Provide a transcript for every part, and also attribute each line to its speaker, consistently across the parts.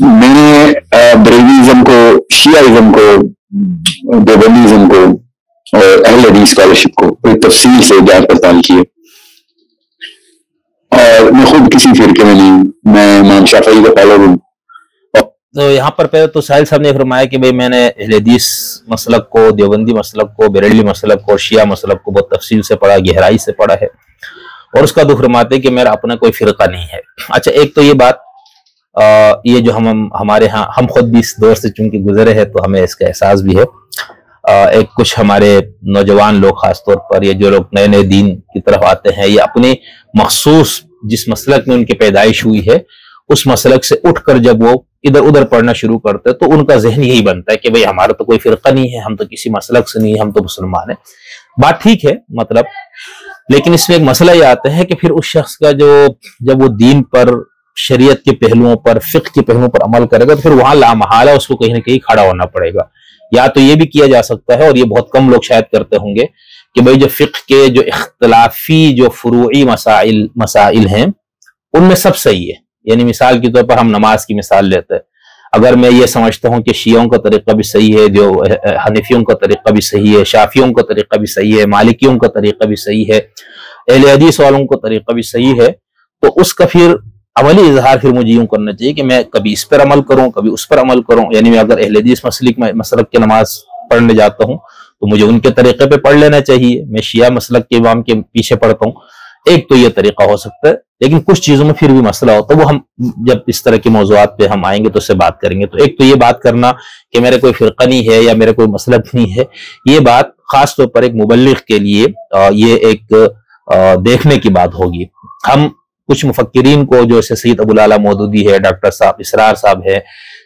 Speaker 1: میں نے بریلویزم کو، شیعہ کو، دیوبندیزم کو اور اہل حدیث اسکالرشپ کو بڑی تفصیل سے جانچ پڑتال کی ہے، اور میں خود کسی فرقے میں نہیں، میں امام شافعی کا فالو ہوں.
Speaker 2: تو یہاں پر پہلے تو ساحل صاحب نے فرمایا کہ بھئی میں نے اہل حدیث مسلک کو، دیوبندی مسلک کو، بریلوی مسلک کو اور شیعہ مسلک کو بہت تفصیل سے پڑھا، گہرائی سے پڑھا ہے، اور اس کا تو فرماتے ہیں کہ میرا اپنا کوئی فرقہ نہیں ہے. اچھا، ایک تو یہ بات، یہ جو ہمارے ہاں ہم خود بھی اس دور سے چونکہ گزرے ہیں تو ہمیں اس کا احساس بھی ہے. ایک کچھ ہمارے نوجوان لوگ خاص طور پر، یہ جو لوگ نئے نئے دین کی طرف آتے ہیں، یہ اپنے مخصوص جس مسلک میں ان کی پیدائش ہوئی ہے اس مسلک سے اٹھ کر جب وہ ادھر ادھر پڑھنا شروع کرتے ہیں تو ان کا ذہن یہی بنتا ہے کہ بھئی ہمارا تو کوئی فرقہ نہیں ہے، ہم تو کسی مسلک سے نہیں، ہم تو مسلمان ہیں. بات ٹھیک ہے مطلب، لیکن اس میں ایک مسئلہ یہ آتا ہے کہ پھر اس شخص کا جب وہ دین پر، شریعت کے پہلوؤں پر، فقہ کے پہلوؤں پر عمل کرے گا تو پھر وہاں لامحالہ اس کو کہیں نہ کہیں کھڑا ہونا پڑے گا. یا تو یہ بھی کیا جا سکتا ہے، اور یہ بہت کم لوگ شاید کرتے ہوں گے، کہ بھئی جو فقہ کے جو اختلافی جو فروعی مسائل ہیں ان میں سب صحیح ہے. یعنی مثال کے طور پر ہم نماز کی مثال لیتے ہیں، اگر میں یہ سمجھتا ہوں کہ شیعوں کا طریقہ بھی صحیح ہے، جو حنفیوں کا طریقہ بھی صحیح ہے، شافیوں کا طریقہ بھی صحیح ہے، مالکیوں کا طریقہ بھی صحیح ہے، اہل حدیث والوں کا طریقہ بھی صحیح ہے، تو اس کا پھر عملی اظہار پھر مجھے یوں کرنا چاہیے کہ میں کبھی اس پر عمل کروں، کبھی اس پر عمل کروں. یعنی میں اگر اہل حدیث مسلک کے نماز پڑھنے جاتا ہوں تو مجھے ان کے طریقے پہ پڑھ لینا چاہیے، میں شیعہ مسلک کے امام کے پیچھے پڑھتا ہوں. ایک تو یہ طریقہ ہو سکتا ہے، لیکن کچھ چیزوں میں پھر بھی مسئلہ ہوتا ہے، وہ ہم جب اس طرح کے موضوعات پہ ہم آئیں گے تو اس سے بات کریں گے. تو ایک تو یہ بات کرنا کہ میرے کوئی فرقہ نہیں ہے یا میرے کوئی مسلک نہیں ہے، یہ بات خاص طور پر ایک مبلغ کے لیے یہ ایک دیکھنے کی بات ہوگی. ہم کچھ مفکرین کو، جو جیسے سید ابو العلا مودودی ہے، ڈاکٹر صاحب اسرار صاحب ہے،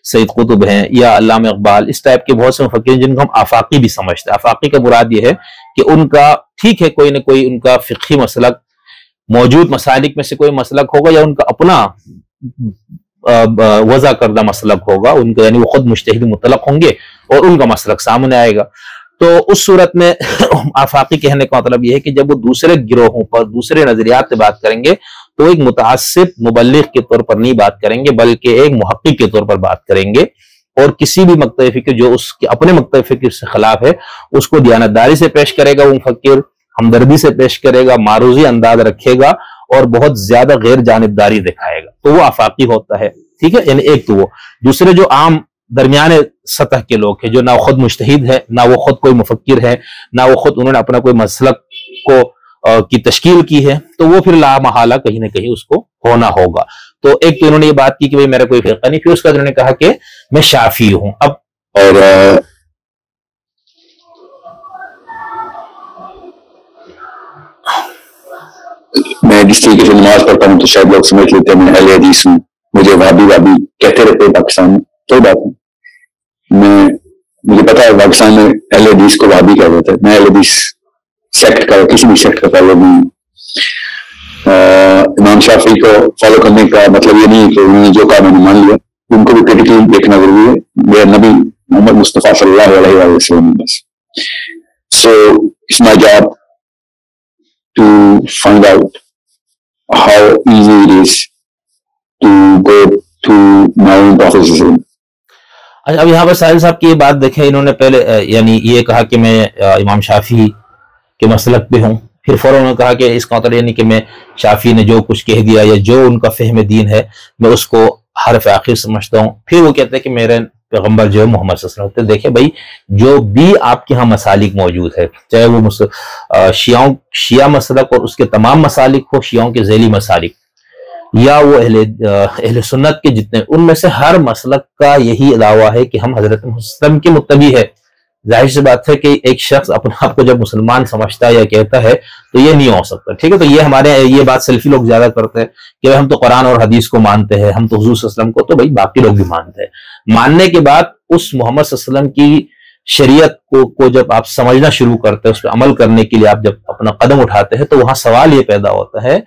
Speaker 2: سید قطب ہیں، یا علامہ اقبال، اس ٹائپ کے بہت سے مفکرین جن کو ہم آفاقی بھی سمجھتے ہیں. آفاقی کا مراد یہ ہے کہ ان کا ٹھیک ہے کوئی نہ کوئی ان کا فقہی مسلک، موجود مسالک میں سے کوئی مسلک ہوگا، یا ان کا اپنا وضع کردہ مسلک ہوگا، ان کا یعنی وہ خود مجتہد مطلق ہوں گے اور ان کا مسلک سامنے آئے گا. تو اس صورت میں آفاقی کہنے کا مطلب یہ ہے کہ جب وہ دوسرے گروہوں پر، دوسرے نظریات سے بات کریں گے تو ایک متعصب مبلغ کے طور پر نہیں بات کریں گے، بلکہ ایک محقق کے طور پر بات کریں گے، اور کسی بھی مقطع فکر جو اس کے اپنے مقطع فکر سے خلاف ہے اس کو دیانتداری سے پیش کرے گا، وہ مفکر ہمدردی سے پیش کرے گا، معروضی انداز رکھے گا اور بہت زیادہ غیر جانبداری دکھائے گا، تو وہ آفاقی ہوتا ہے. ٹھیک ہے، یعنی ایک تو وہ. دوسرے جو عام درمیانے سطح کے لوگ ہیں، جو نہ خود مجتہد ہے، نہ وہ خود کوئی مفکر ہے، نہ وہ خود انہوں نے اپنا کوئی مسلک کو کی تشکیل کی ہے، تو وہ پھر لا محالہ کہیں نہ کہیں اس کو ہونا ہوگا. تو ایک تو انہوں نے یہ بات کی کہ بھئی میرا کوئی فرقہ نہیں، پھر اس کا انہوں نے کہا کہ میں شافعی ہوں. اب
Speaker 1: اور میں جس طریقے سے نماز پڑھتا ہوں تو شاید لوگ سمجھ لیتے ہیں میں اہل حدیث ہوں، مجھے وہابی کہتے رہتے ہیں پاکستان میں. کوئی بات نہیں، مجھے پتا ہے پاکستان میں اہل حدیث کو وہابی کہا جاتا ہے. میں اہل حدیث سیکٹ کا، کسی بھی سیکٹ کا تعلق نہیں. امام شافعی کو فالو کرنے کا مطلب یہ نہیں ہے کہ انہوں نے جو کہا میں نے مان لیا، ان کو بھی کریٹیکلی دیکھنا ضروری ہے. میرا نبی محمد مصطفیٰ صلی اللہ علیہ وسلم بس. So it's my job to find out how easy it is to go to my own prophecy.
Speaker 2: اچھا، اب یہاں پر ساحل صاحب کی یہ بات دیکھیں، انہوں نے پہلے یعنی یہ کہا کہ میں امام شافعی کے مسلک پہ ہوں، پھر فوراً انہوں نے کہا کہ اس کا مطلب یعنی کہ میں شافعی نے جو کچھ کہہ دیا یا جو ان کا فہم دین ہے میں اس کو حرف آخر سمجھتا ہوں. پھر وہ کہتے ہیں کہ میرے پیغمبر جو ہے محمد صلی اللہ علیہ وسلم. دیکھیں بھائی، جو بھی آپ کے ہاں مسالک موجود ہے، چاہے وہ شیعہ مسلک اور اس کے تمام مسالک ہو، شیعوں کے ذیلی مسالک، یا وہ اہل سنت کے جتنے، ان میں سے ہر مسلک کا یہی دعویٰ ہے کہ ہم حضرت محمد صلی اللہ علیہ وسلم کے متبع ہے. ظاہر سی بات ہے کہ ایک شخص اپنے آپ کو جب مسلمان سمجھتا ہے یا کہتا ہے تو یہ نہیں ہو سکتا. ٹھیک ہے، تو یہ ہمارے یہ بات سلفی لوگ زیادہ کرتے ہیں کہ ہم تو قرآن اور حدیث کو مانتے ہیں، ہم تو حضور صلی اللہ علیہ وسلم کو، تو بھائی باقی لوگ بھی مانتے ہیں. ماننے کے بعد اس محمد صلی اللہ علیہ وسلم کی شریعت کو جب آپ سمجھنا شروع کرتے ہیں، اس پہ عمل کرنے کے لیے آپ جب اپنا قدم اٹھاتے ہیں، تو وہاں سوال یہ پیدا ہوتا ہے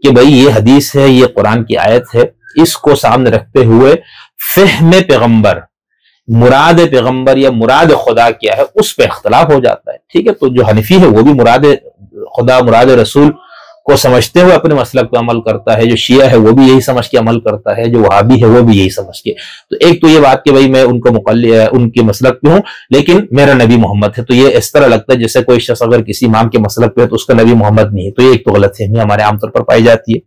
Speaker 2: کہ بھائی یہ حدیث ہے، یہ قرآن کی آیت ہے، اس کو سامنے رکھتے ہوئے فہم پیغمبر، مراد پیغمبر یا مراد خدا کیا ہے، اس پہ اختلاف ہو جاتا ہے. ٹھیک ہے، تو جو حنفی ہے وہ بھی مراد خدا، مراد رسول کو سمجھتے ہوئے اپنے مسلک پہ عمل کرتا ہے، جو شیعہ ہے وہ بھی یہی سمجھ کے عمل کرتا ہے، جو وہابی ہے وہ بھی یہی سمجھ کے. تو ایک تو یہ بات کہ بھائی میں ان کو ان کے مسلک پہ ہوں لیکن میرا نبی محمد ہے، تو یہ اس طرح لگتا ہے جیسے کوئی شخص اگر کسی امام کے مسلک پہ ہے تو اس کا نبی محمد نہیں ہے. تو یہ ایک تو غلط فہمی ہمارے عام طور پر پائی جاتی ہے.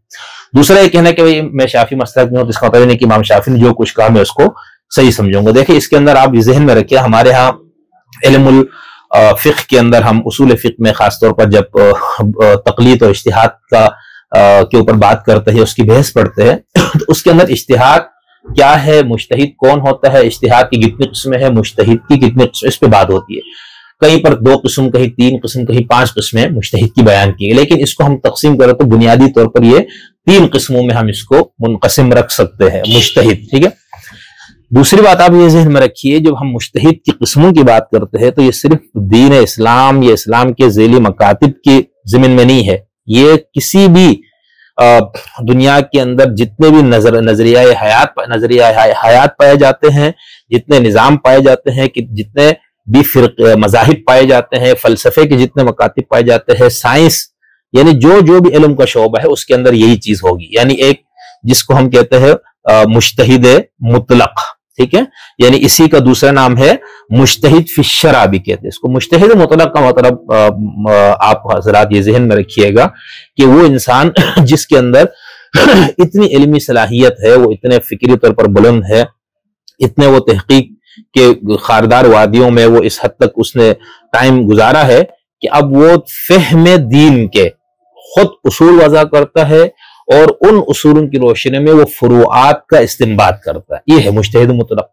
Speaker 2: دوسرا یہ کہنا کہ بھائی میں شافعی مسلک میں ہوں تو اس کا مطلب نہیں کہ امام شافعی نے جو کچھ کہا میں اس کو صحیح سمجھوں گا. دیکھیں اس کے اندر آپ ذہن میں رکھیں، ہمارے ہاں علم الفقہ کے اندر ہم اصول فقہ میں خاص طور پر جب تقلید اور اجتہاد کا کے اوپر بات کرتے ہیں، اس کی بحث پڑھتے ہیں تو اس کے اندر اجتہاد کیا ہے، مجتہد کون ہوتا ہے، اجتہاد کی کتنی قسمیں ہیں، مجتہد کی کتنی قسم، اس پہ بات ہوتی ہے. کہیں پر 2 قسم، کہیں 3 قسم، کہیں 5 قسمیں مجتہد کی بیان کی، لیکن اس کو ہم تقسیم کریں تو بنیادی طور پر یہ 3 قسموں میں ہم اس کو منقسم رکھ سکتے ہیں مجتہد. ٹھیک ہے. دوسری بات آپ یہ ذہن میں رکھیے، جب ہم مجتہد کی قسموں کی بات کرتے ہیں تو یہ صرف دین اسلام یا اسلام کے ذیلی مکاتب کی ضمن میں نہیں ہے، یہ کسی بھی دنیا کے اندر جتنے بھی نظریہ حیات پائے جاتے ہیں، جتنے نظام پائے جاتے ہیں، جتنے بھی مذاہب پائے جاتے ہیں، فلسفے کے جتنے مکاتب پائے جاتے ہیں، سائنس یعنی جو بھی علم کا شعبہ ہے اس کے اندر یہی چیز ہوگی. یعنی ایک جس کو ہم کہتے ہیں مجتہد مطلق، ٹھیک ہے، یعنی اسی کا دوسرا نام ہے مجتہد فی الشرع بھی کہتے ہیں اس کو. مجتہد مطلق کا مطلب آپ حضرات یہ ذہن میں رکھیے گا کہ وہ انسان جس کے اندر اتنی علمی صلاحیت ہے، وہ اتنے فکری طور پر بلند ہے، اتنے وہ تحقیق کے خاردار وادیوں میں وہ اس حد تک اس نے ٹائم گزارا ہے کہ اب وہ فہم دین کے خود اصول وضع کرتا ہے اور ان اصولوں کی روشنی میں وہ فروعات کا استنباط کرتا ہے. یہ ہے مجتہد مطلق.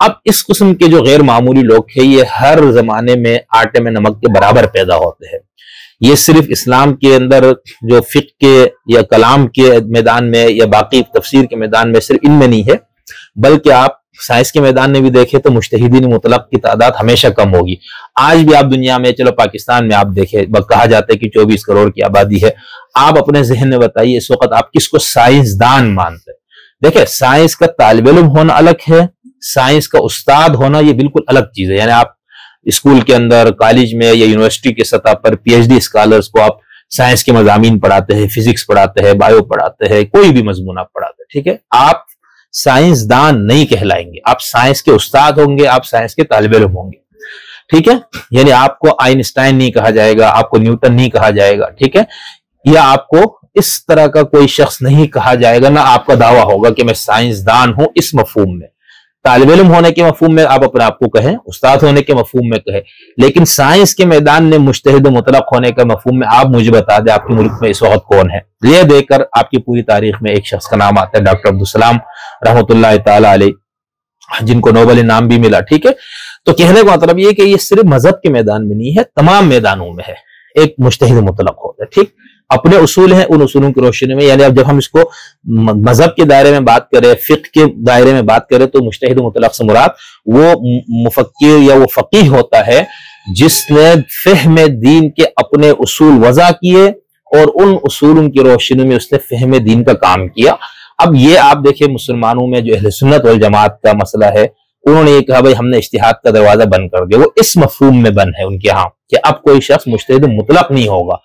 Speaker 2: اب اس قسم کے جو غیر معمولی لوگ ہیں یہ ہر زمانے میں آٹے میں نمک کے برابر پیدا ہوتے ہیں. یہ صرف اسلام کے اندر جو فقہ کے یا کلام کے میدان میں یا باقی تفسیر کے میدان میں صرف ان میں نہیں ہے، بلکہ آپ سائنس کے میدان میں بھی دیکھیں تو مجتہدین مطلق کی تعداد ہمیشہ کم ہوگی. آج بھی آپ دنیا میں، چلو پاکستان میں آپ دیکھیں، کہا جاتا ہے کہ 24 کروڑ کی آبادی ہے. آپ اپنے ذہن میں بتائیے اس وقت آپ کس کو سائنسدان مانتے ہیں؟ دیکھیں سائنس کا طالب علم ہونا الگ ہے، سائنس کا استاد ہونا یہ بالکل الگ چیز ہے. یعنی آپ اسکول کے اندر، کالج میں یا یونیورسٹی کے سطح پر پی ایچ ڈی اسکالرز کو آپ سائنس کے مضامین پڑھاتے ہیں، فزکس پڑھاتے ہیں، بایو پڑھاتے ہیں، کوئی بھی مضمون آپ پڑھاتے ہیں، ٹھیک ہے. آپ سائنسدان نہیں کہلائیں گے، آپ سائنس کے استاد ہوں گے، آپ سائنس کے طالب علم ہوں گے، ٹھیک ہے. یعنی آپ کو آئنسٹائن نہیں کہا جائے گا، آپ کو نیوٹن نہیں کہا جائے گا، ٹھیک ہے، یا آپ کو اس طرح کا کوئی شخص نہیں کہا جائے گا، نہ آپ کا دعویٰ ہوگا کہ میں سائنسدان ہوں اس مفہوم میں. طالب علم ہونے کے مفہوم میں آپ اپنے آپ کو کہیں، استاد ہونے کے مفہوم میں کہیں، لیکن سائنس کے میدان میں مجتہد مطلق ہونے کا مفہوم میں آپ مجھے بتا دیں آپ کے ملک میں اس وقت کون ہے. یہ دیکھ کر آپ کی پوری تاریخ میں ایک شخص کا نام آتا ہے، ڈاکٹر عبدالسلام رحمۃ اللہ تعالی علیہ، جن کو نوبل انعام بھی ملا، ٹھیک ہے. تو کہنے کا مطلب یہ کہ یہ صرف مذہب کے میدان میں نہیں ہے، تمام میدانوں میں ہے ایک مجتہد مطلق ہوتا ہے، ٹھیک. اپنے اصول ہیں، ان اصولوں کی روشنی میں، یعنی اب جب ہم اس کو مذہب کے دائرے میں بات کریں، فقہ کے دائرے میں بات کریں تو مجتہد مطلق سے مراد وہ مفکر یا وہ فقیہ ہوتا ہے جس نے فہم دین کے اپنے اصول وضع کیے اور ان اصولوں کی روشنی میں اس نے فہم دین کا کام کیا. اب یہ آپ دیکھیں مسلمانوں میں جو اہل سنت والجماعت کا مسئلہ ہے، انہوں نے یہ کہا بھائی ہم نے اجتہاد کا دروازہ بند کر دیا. وہ اس مفہوم میں بند ہے ان کے ہاں کہ اب کوئی شخص مجتہد مطلق نہیں ہوگا.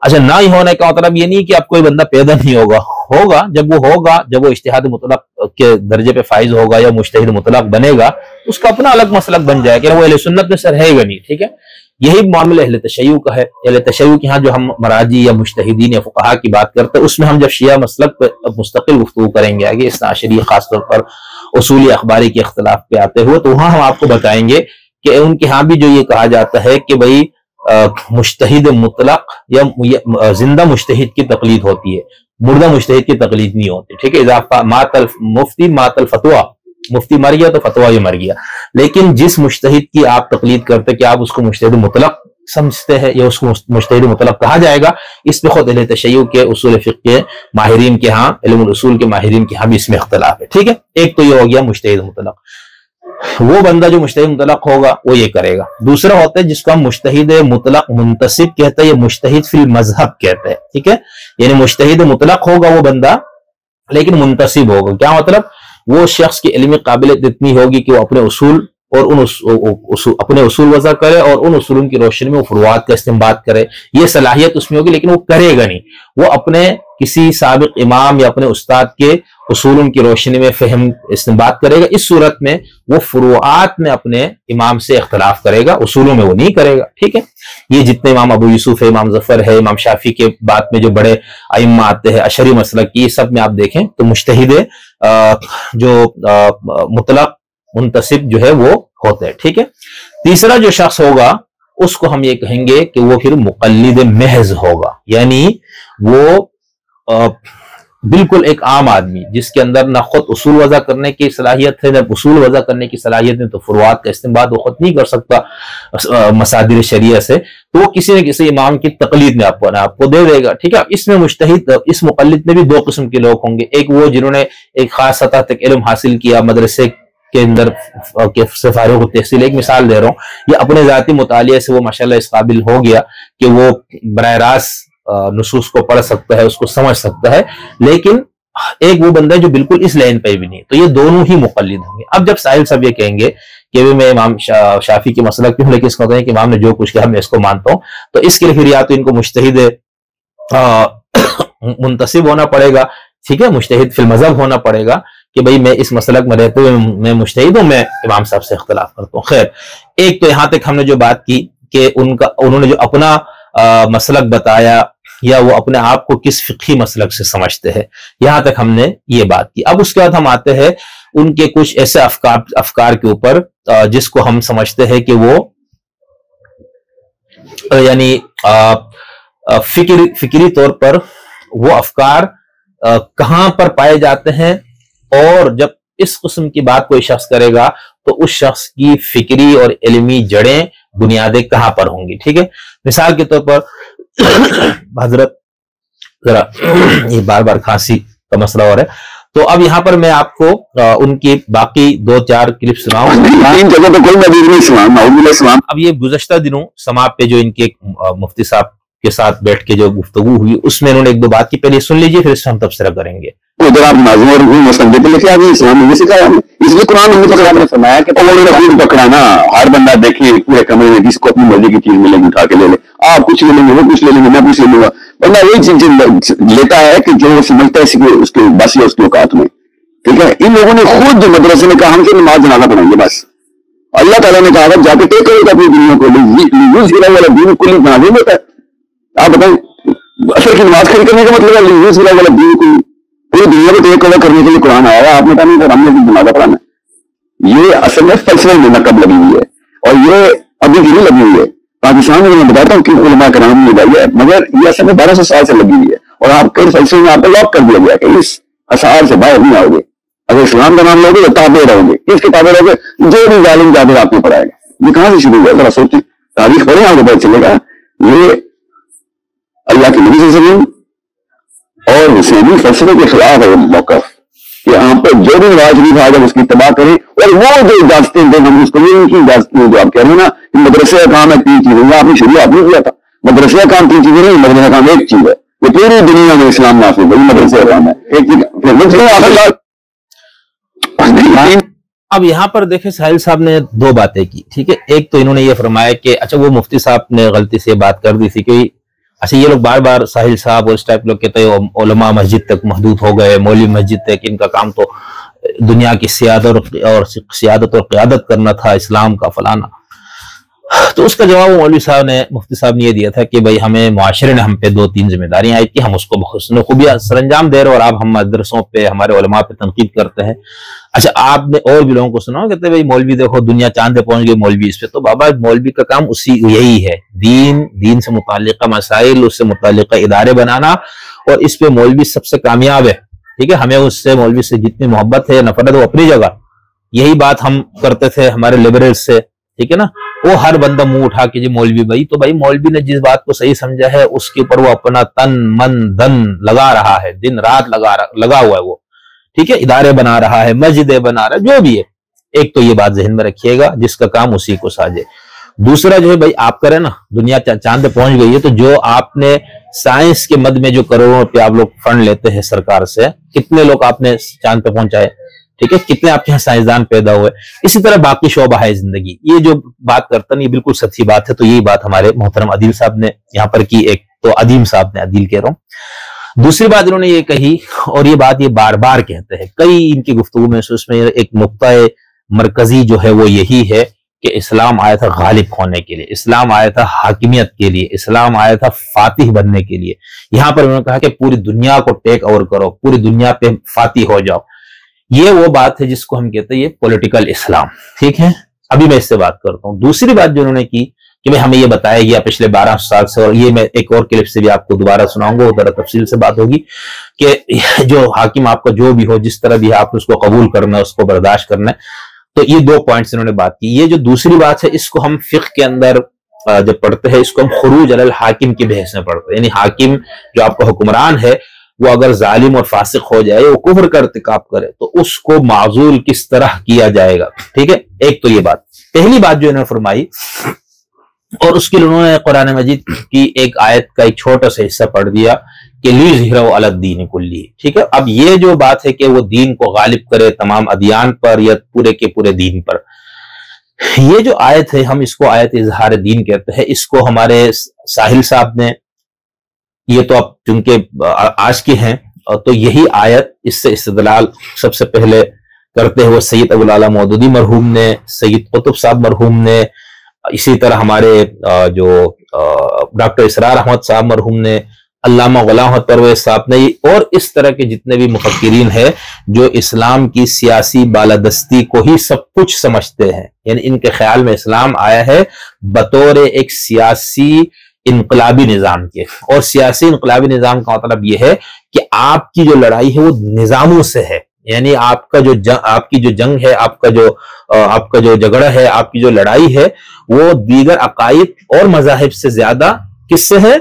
Speaker 2: اچھا، نہ ہی ہونے کا مطلب یہ نہیں کہ اب کوئی بندہ پیدا نہیں ہوگا جب وہ ہوگا، جب وہ اجتہاد مطلق کے درجے پہ فائز ہوگا یا مجتہد مطلق بنے گا، اس کا اپنا الگ مسلک بن جائے گا، وہ اہل سنت میں سے رہے گا نہیں، ٹھیک ہے. یہی معاملہ اہل تشیع کا ہے. اہل تشیع کے ہاں جو ہم مراجی یا مجتہدین یا فقہا کی بات کرتے ہیں، اس میں ہم جب شیعہ مسلک پہ مستقل گفتگو کریں گے آگے، اثنا عشری خاص طور پر اصولی اخباری کے اختلاف پہ آتے ہوئے، تو وہاں ہم آپ کو بتائیں گے کہ ان کے ہاں بھی جو یہ کہا جاتا ہے کہ بھائی مجتہد مطلق یا زندہ مجتہد کی تقلید ہوتی ہے، مردہ مجتہد کی تقلید نہیں ہوتی، ٹھیک ہے. اضافہ مفتی مات الفتویٰ، مفتی مر گیا تو فتویٰ یہ مر گیا. لیکن جس مجتہد کی آپ تقلید کرتے کہ آپ اس کو مجتہد مطلق سمجھتے ہیں یا اس کو مجتہد مطلق کہا جائے گا، اس پہ خود اہل تشیع کے اصول فقہ کے ماہرین کے ہاں، علم الاصول کے ماہرین کے ہاں بھی اس میں اختلاف ہے، ٹھیک ہے. ایک تو یہ ہو گیا مجتہد مطلق، وہ بندہ جو مجتہد مطلق ہوگا وہ یہ کرے گا. دوسرا ہوتا ہے جس کو ہم مجتہد مطلق منتسب کہتے ہیں یا مجتہد فی المذہب کہتے ہیں، ٹھیک ہے. یعنی مجتہد مطلق ہوگا وہ بندہ لیکن منتسب ہوگا. کیا مطلب؟ وہ شخص کی علمی قابلیت اتنی ہوگی کہ وہ اپنے اصول اور اپنے اصول وضع کرے اور ان اصولوں کی روشنی میں وہ فروعات کا استنباط کرے. یہ صلاحیت اس میں ہوگی، لیکن وہ کرے گا نہیں. وہ اپنے کسی سابق امام یا اپنے استاد کے اصولوں کی روشنی میں فہم استنباط کرے گا. اس صورت میں وہ فروعات میں اپنے امام سے اختلاف کرے گا، اصولوں میں وہ نہیں کرے گا. ٹھیک ہے، یہ جتنے امام ابو یوسف ہے، امام ظفر ہے، امام شافعی کے بعد میں جو بڑے ائمہ آتے ہیں اشعری مسلک کی، سب میں آپ دیکھیں تو مجتہد جو مطلق منتسب جو ہے وہ ہوتے ہیں. ٹھیک ہے. تیسرا جو شخص ہوگا اس کو ہم یہ کہیں گے کہ وہ پھر مقلد محض ہوگا، یعنی وہ بالکل ایک عام آدمی جس کے اندر نہ خود اصول وضع کرنے کی صلاحیت ہے، نہ اصول وضع کرنے کی صلاحیت ہے، تو فروعات کا استنباط وہ خود نہیں کر سکتا مصادر شریعہ سے، تو وہ کسی نہ کسی امام کی تقلید میں آپ کو دے دے گا. ٹھیک ہے. اس میں مجتہد، اس مقلد میں بھی دو قسم کے لوگ ہوں گے. ایک وہ جنہوں نے ایک خاص سطح تک علم حاصل کیا، مدرسے کے اندر سے فارغ التحصیل. ایک مثال دے رہا ہوں، یہ اپنے ذاتی مطالعے سے وہ ماشاءاللہ اس قابل ہو گیا کہ وہ براہ راست نصوص کو پڑھ سکتا ہے، اس کو سمجھ سکتا ہے. لیکن ایک وہ بندہ ہے جو بالکل اس لائن پہ بھی نہیں، تو یہ دونوں ہی مقلد ہوں گے. اب جب سائل صاحب یہ کہیں گے کہ میں امام شافعی کے مسلک پہ ہوں، لیکن اس کو کہتے ہیں کہ امام نے جو کچھ کہا میں اس کو مانتا ہوں، تو اس کے لیے پھر یا تو ان کو مجتہد منتسب ہونا پڑے گا. ٹھیک ہے، مجتہد فی المذہب ہونا پڑے گا کہ بھئی میں اس مسلک میں رہتے ہوئے میں مجتہد ہوں، میں امام صاحب سے اختلاف کرتا ہوں. خیر، ایک تو یہاں تک ہم نے جو بات کی کہ انہوں نے جو اپنا مسلک بتایا یا وہ اپنے آپ کو کس فقہی مسلک سے سمجھتے ہیں، یہاں تک ہم نے یہ بات کی. اب اس کے بعد ہم آتے ہیں ان کے کچھ ایسے افکار کے اوپر جس کو ہم سمجھتے ہیں کہ وہ یعنی فکری طور پر وہ افکار کہاں پر پائے جاتے ہیں، اور جب اس قسم کی بات کوئی شخص کرے گا تو اس شخص کی فکری اور علمی جڑیں، بنیادیں کہاں پر ہوں گی. ٹھیک ہے. مثال کے طور پر حضرت ذرا یہ بار بار کھانسی کا مسئلہ ہو رہا ہے، تو اب یہاں پر میں آپ کو ان کی باقی 2-4 کلپ سناؤں. اب یہ گزشتہ دنوں سماع پہ جو ان کے مفتی صاحب کے ساتھ بیٹھ کے جو گفتگو ہوئی، اس میں انہوں نے 1-2 بات کی، پہلے سن لیجئے پھر اس سے ہم تبصرہ کریں گے.
Speaker 1: ادھر آپ ناظم اور مسلم پہ لکھے آگے اسلام نے سکھایا ہمیں، اس لیے قرآن نے پکڑا نے فرمایا کہ پکڑانا ہر بندہ دیکھے پورے کمرے میں جس کو اپنی مرضی کی چیز ملے گی اٹھا کے لے لے، آپ کچھ لے لیں گے، وہ کچھ لے لیں گے، میں کچھ لے لوں گا. بندہ وہی چیز لیتا ہے کہ جو سمجھتا ہے اس کے بس یا اس کے اوقات میں. ٹھیک ہے. ان لوگوں نے خود جو مدرسے نے کہا ہم سے نماز جنازہ پڑھیں گے، بس اللہ تعالیٰ نے کہا جا کے ٹیک کرے گا اپنی دنیا کو، والا دین کلی بنا دیں ہوتا ہے. آپ بتائیں اصل کی نماز کھڑی کرنے کا مطلب ہے لیوز والا دین کلی پوری دنیا کو ٹیک اوور کرنے کے لیے قرآن آیا ہے. آپ نے کہا نہیں ہم نے جنازہ پڑھانا. یہ اصل میں فلسفے میں نقب لگی ہوئی ہے، اور یہ ابھی بھی نہیں لگی ہوئی ہے. پاکستان میں میں بتاتا ہوں کہ علماء کرام نے لگائی ہے، مگر یہ اصل میں 1200 سال سے لگی ہوئی ہے، اور آپ کئی فلسفے میں آپ کو لاک کر دیا گیا کہ اس اثار سے باہر نہیں آؤ گے. اگر اسلام کا نام لوگے تو تابع رہو گے. کس کے تابع رہو گے؟ جو بھی ظالم جابر آپ کو پڑھائے گا. یہ کہاں سے شروع ہوا؟ ذرا سوچیں، تاریخ پڑھیں آپ کو پتہ چلے گا. یہ اللہ کے نبی صلی اللہ علیہ وسلم اور حسینی فلسفے کے خلاف ہے موقف کہ آپ پر جو بھی راج نہیں تھا جب اس کی اتباع کریں. اور وہ جو اجازتیں دیں ہم اس کو بھی ان کی اجازتیں جو آپ کہہ رہے ہیں نا کہ مدرسے کا کام ہے 3 چیزیں، آپ نے شروع آپ نے کیا تھا. مدرسے کا کام 3 چیزیں نہیں، مدرسے کا کام ایک چیز ہے. یہ پوری دنیا میں اسلام نافذ ہے، مدرسے کا کام ہے ایک چیز.
Speaker 2: اب یہاں پر دیکھیں ساحل صاحب نے 2 باتیں کی. ٹھیک ہے. ایک تو انہوں نے یہ فرمایا کہ اچھا وہ مفتی صاحب نے غلطی سے بات کر دی تھی کہ اچھا یہ لوگ بار بار ساحل صاحب اور اس ٹائپ لوگ کہتے ہیں علماء مسجد تک محدود ہو گئے، مولوی مسجد تک، ان کا کام تو دنیا کی سیادت اور قیادت کرنا تھا اسلام کا فلانا. تو اس کا جواب مولوی صاحب نے، مفتی صاحب نے یہ دیا تھا کہ بھائی ہمیں معاشرے نے ہم پہ 2-3 ذمہ داریاں عائد کی، ہم اس کو بحسن خوبی سر انجام دے رہے اور آپ ہم مدرسوں پہ ہمارے علماء پہ تنقید کرتے ہیں. اچھا آپ نے اور بھی لوگوں کو سنا کہتے ہیں بھائی مولوی دیکھو دنیا چاند پہ پہنچ گئی مولوی اس پہ. تو بابا مولوی کا کام یہی ہے، دین سے متعلقہ مسائل، اس سے متعلقہ ادارے بنانا، اور اس پہ مولوی سب سے کامیاب ہے. ٹھیک ہے. ہمیں اس سے مولوی سے جتنی محبت ہے نفرت وہ اپنی جگہ. یہی بات ہم کرتے تھے ہمارے لبرل سے. ٹھیک ہے نا. وہ ہر بندہ منہ اٹھا کے جی مولوی بھائی، تو بھائی مولوی نے جس بات کو صحیح سمجھا ہے اس کے اوپر وہ اپنا تن من دن لگا رہا ہے، دن رات لگا ہوا ہے وہ. ٹھیک ہے. ادارے بنا رہا ہے، مسجدیں بنا رہا ہے، جو بھی ہے. ایک تو یہ بات ذہن میں رکھیے گا جس کا کام اسی کو ساجے. دوسرا جو ہے بھائی آپ کریں نا دنیا چاند پہ پہنچ گئی ہے، تو جو آپ نے سائنس کے مد میں جو کروڑوں روپے آپ لوگ فنڈ لیتے ہیں سرکار سے، کتنے لوگ آپ نے چاند پہ پہنچائے؟ ٹھیک ہے، کتنے آپ کے یہاں سائنسدان پیدا ہوئے، اسی طرح باقی شعبہ ہے زندگی. یہ جو بات کرتا نہیں، یہ بالکل سچی بات ہے. تو یہی بات ہمارے محترم عدیل صاحب نے یہاں پر کی، ایک تو عدیم صاحب نے، عدیل کہہ رہا ہوں. دوسری بات انہوں نے یہ کہی، اور یہ بات یہ بار بار کہتے ہیں کئی ان کی گفتگو میں، اس میں ایک نقطہ مرکزی جو ہے وہ یہی ہے کہ اسلام آیا تھا غالب ہونے کے لیے، اسلام آیا تھا حاکمیت کے لیے، اسلام آیا تھا فاتح بننے کے لیے. یہاں پر انہوں نے کہا کہ پوری دنیا کو ٹیک اوور کرو، پوری دنیا پہ فاتح ہو جاؤ. یہ وہ بات ہے جس کو ہم کہتے ہیں یہ پولیٹیکل اسلام. ٹھیک ہے، ابھی میں اس سے بات کرتا ہوں. دوسری بات جو انہوں نے کی کہ میں ہمیں یہ بتایا گیا پچھلے 12 سال سے، اور یہ میں ایک اور کلپ سے بھی آپ کو دوبارہ سناؤں گا، وہ ذرا تفصیل سے بات ہوگی کہ جو حاکم آپ کا جو بھی ہو، جس طرح بھی آپ اس کو قبول کرنا ہے، اس کو برداشت کرنا ہے. تو یہ 2 پوائنٹس انہوں نے بات کی. یہ جو دوسری بات ہے، اس کو ہم فقہ کے اندر جب پڑھتے ہیں، اس کو ہم خروج علی الحاکم کی بحث میں پڑھتے ہیں. یعنی حاکم جو آپ کا حکمران ہے، وہ اگر ظالم اور فاسق ہو جائے، وہ کفر کا ارتکاب کرے، تو اس کو معزول کس طرح کیا جائے گا. ٹھیک ہے، ایک تو یہ بات پہلی بات جو انہوں نے فرمائی، اور اس کے لیے انہوں نے قرآن مجید کی ایک آیت کا ایک چھوٹا سا حصہ پڑھ دیا کہ لیظہرہ علی الدین کلہ. ٹھیک ہے، اب یہ جو بات ہے کہ وہ دین کو غالب کرے تمام ادیان پر یا پورے کے پورے دین پر، یہ جو آیت ہے، ہم اس کو آیت اظہار دین کہتے ہیں. اس کو ہمارے ساحل صاحب نے، یہ تو اب چونکہ آج کے ہیں، تو یہی آیت اس سے استدلال سب سے پہلے کرتے ہوئے سید ابو العلا مودودی مرحوم نے، سید قطب صاحب مرحوم نے، اسی طرح ہمارے جو ڈاکٹر اسرار احمد صاحب مرحوم نے، علامہ غلام احمد پرویز صاحب نے، اور اس طرح کے جتنے بھی مفکرین ہیں جو اسلام کی سیاسی بالادستی کو ہی سب کچھ سمجھتے ہیں. یعنی ان کے خیال میں اسلام آیا ہے بطور ایک سیاسی انقلابی نظام کے، اور سیاسی انقلابی نظام کا مطلب یہ ہے کہ آپ کی جو لڑائی ہے وہ نظاموں سے ہے. یعنی آپ کی جو جنگ ہے، آپ کا جو جھگڑا ہے، آپ کی جو لڑائی ہے، وہ دیگر عقائد اور مذاہب سے زیادہ کس سے ہے؟